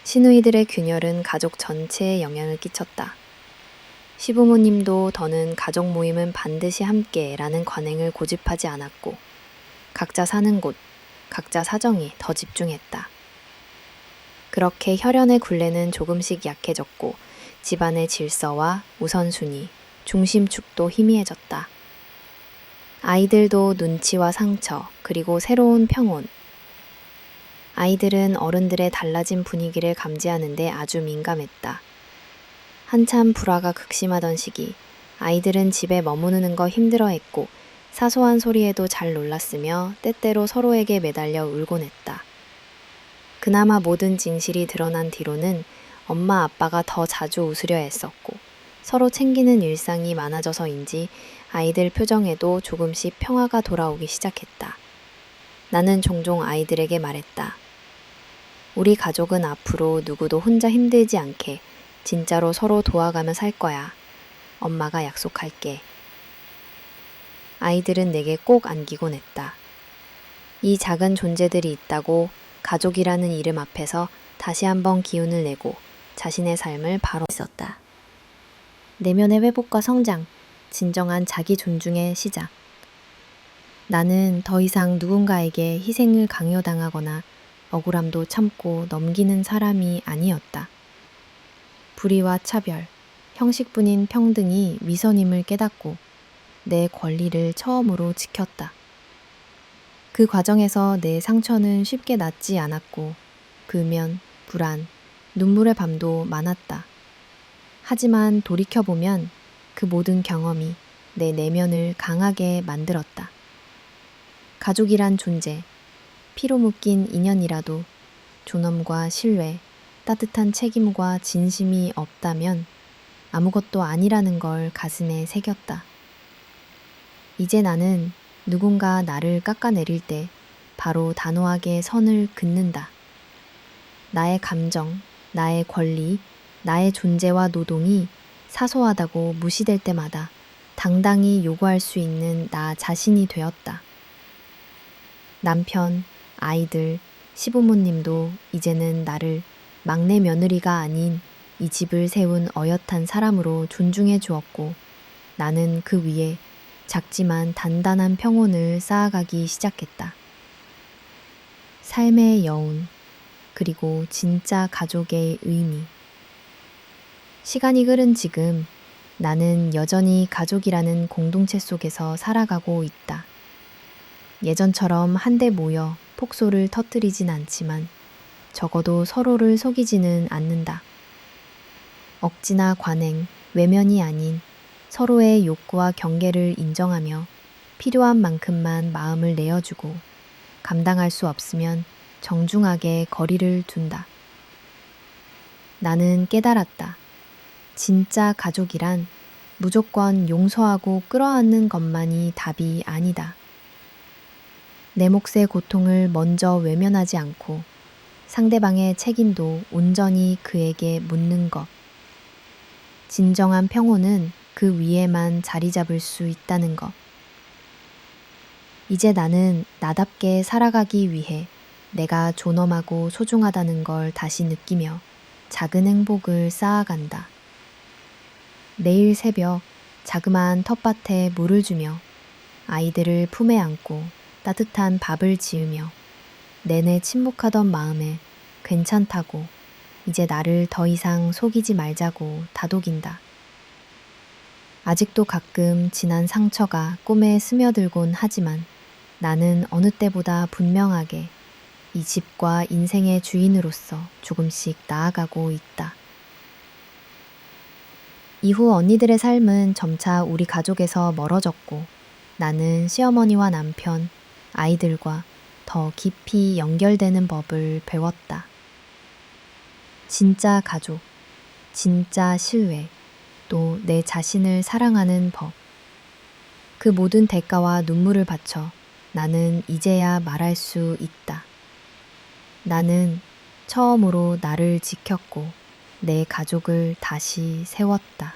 B: 시누이들의 균열은 가족 전체에 영향을 끼쳤다. 시부모님도 더는 가족 모임은 반드시 함께라는 관행을 고집하지 않았고, 각자 사는 곳, 각자 사정에 더 집중했다. 그렇게 혈연의 굴레는 조금씩 약해졌고, 집안의 질서와 우선순위, 중심축도 희미해졌다. 아이들도 눈치와 상처, 그리고 새로운 평온. 아이들은 어른들의 달라진 분위기를 감지하는데 아주 민감했다. 한참 불화가 극심하던 시기, 아이들은 집에 머무르는 거 힘들어했고, 사소한 소리에도 잘 놀랐으며 때때로 서로에게 매달려 울곤 했다. 그나마 모든 진실이 드러난 뒤로는 엄마 아빠가 더 자주 웃으려 했었고, 서로 챙기는 일상이 많아져서인지 아이들 표정에도 조금씩 평화가 돌아오기 시작했다. 나는 종종 아이들에게 말했다. 우리 가족은 앞으로 누구도 혼자 힘들지 않게 진짜로 서로 도와가며 살 거야. 엄마가 약속할게. 아이들은 내게 꼭 안기곤 했다. 이 작은 존재들이 있다고 가족이라는 이름 앞에서 다시 한번 기운을 내고 자신의 삶을 바로 있었다. 내면의 회복과 성장, 진정한 자기 존중의 시작. 나는 더 이상 누군가에게 희생을 강요당하거나 억울함도 참고 넘기는 사람이 아니었다. 불의와 차별, 형식뿐인 평등이 위선임을 깨닫고 내 권리를 처음으로 지켰다. 그 과정에서 내 상처는 쉽게 낫지 않았고 불면, 불안, 눈물의 밤도 많았다. 하지만 돌이켜보면 그 모든 경험이 내 내면을 강하게 만들었다. 가족이란 존재, 피로 묶인 인연이라도 존엄과 신뢰, 따뜻한 책임과 진심이 없다면 아무것도 아니라는 걸 가슴에 새겼다. 이제 나는 누군가 나를 깎아내릴 때 바로 단호하게 선을 긋는다. 나의 감정, 나의 권리, 나의 존재와 노동이 사소하다고 무시될 때마다 당당히 요구할 수 있는 나 자신이 되었다. 남편, 아이들, 시부모님도 이제는 나를 막내 며느리가 아닌 이 집을 세운 어엿한 사람으로 존중해 주었고, 나는 그 위에 작지만 단단한 평온을 쌓아가기 시작했다. 삶의 여운, 그리고 진짜 가족의 의미. 시간이 흐른 지금 나는 여전히 가족이라는 공동체 속에서 살아가고 있다. 예전처럼 한데 모여 폭소를 터뜨리진 않지만 적어도 서로를 속이지는 않는다. 억지나 관행, 외면이 아닌 서로의 욕구와 경계를 인정하며 필요한 만큼만 마음을 내어주고 감당할 수 없으면 정중하게 거리를 둔다. 나는 깨달았다. 진짜 가족이란 무조건 용서하고 끌어안는 것만이 답이 아니다. 내 몫의 고통을 먼저 외면하지 않고 상대방의 책임도 온전히 그에게 묻는 것. 진정한 평온은 그 위에만 자리 잡을 수 있다는 것. 이제 나는 나답게 살아가기 위해 내가 존엄하고 소중하다는 걸 다시 느끼며 작은 행복을 쌓아간다. 매일 새벽 자그마한 텃밭에 물을 주며 아이들을 품에 안고 따뜻한 밥을 지으며 내내 침묵하던 마음에 괜찮다고 이제 나를 더 이상 속이지 말자고 다독인다. 아직도 가끔 지난 상처가 꿈에 스며들곤 하지만 나는 어느 때보다 분명하게 이 집과 인생의 주인으로서 조금씩 나아가고 있다. 이후 언니들의 삶은 점차 우리 가족에서 멀어졌고 나는 시어머니와 남편, 아이들과 더 깊이 연결되는 법을 배웠다. 진짜 가족, 진짜 신뢰, 또 내 자신을 사랑하는 법. 그 모든 대가와 눈물을 바쳐 나는 이제야 말할 수 있다. 나는 처음으로 나를 지켰고 내 가족을 다시 세웠다.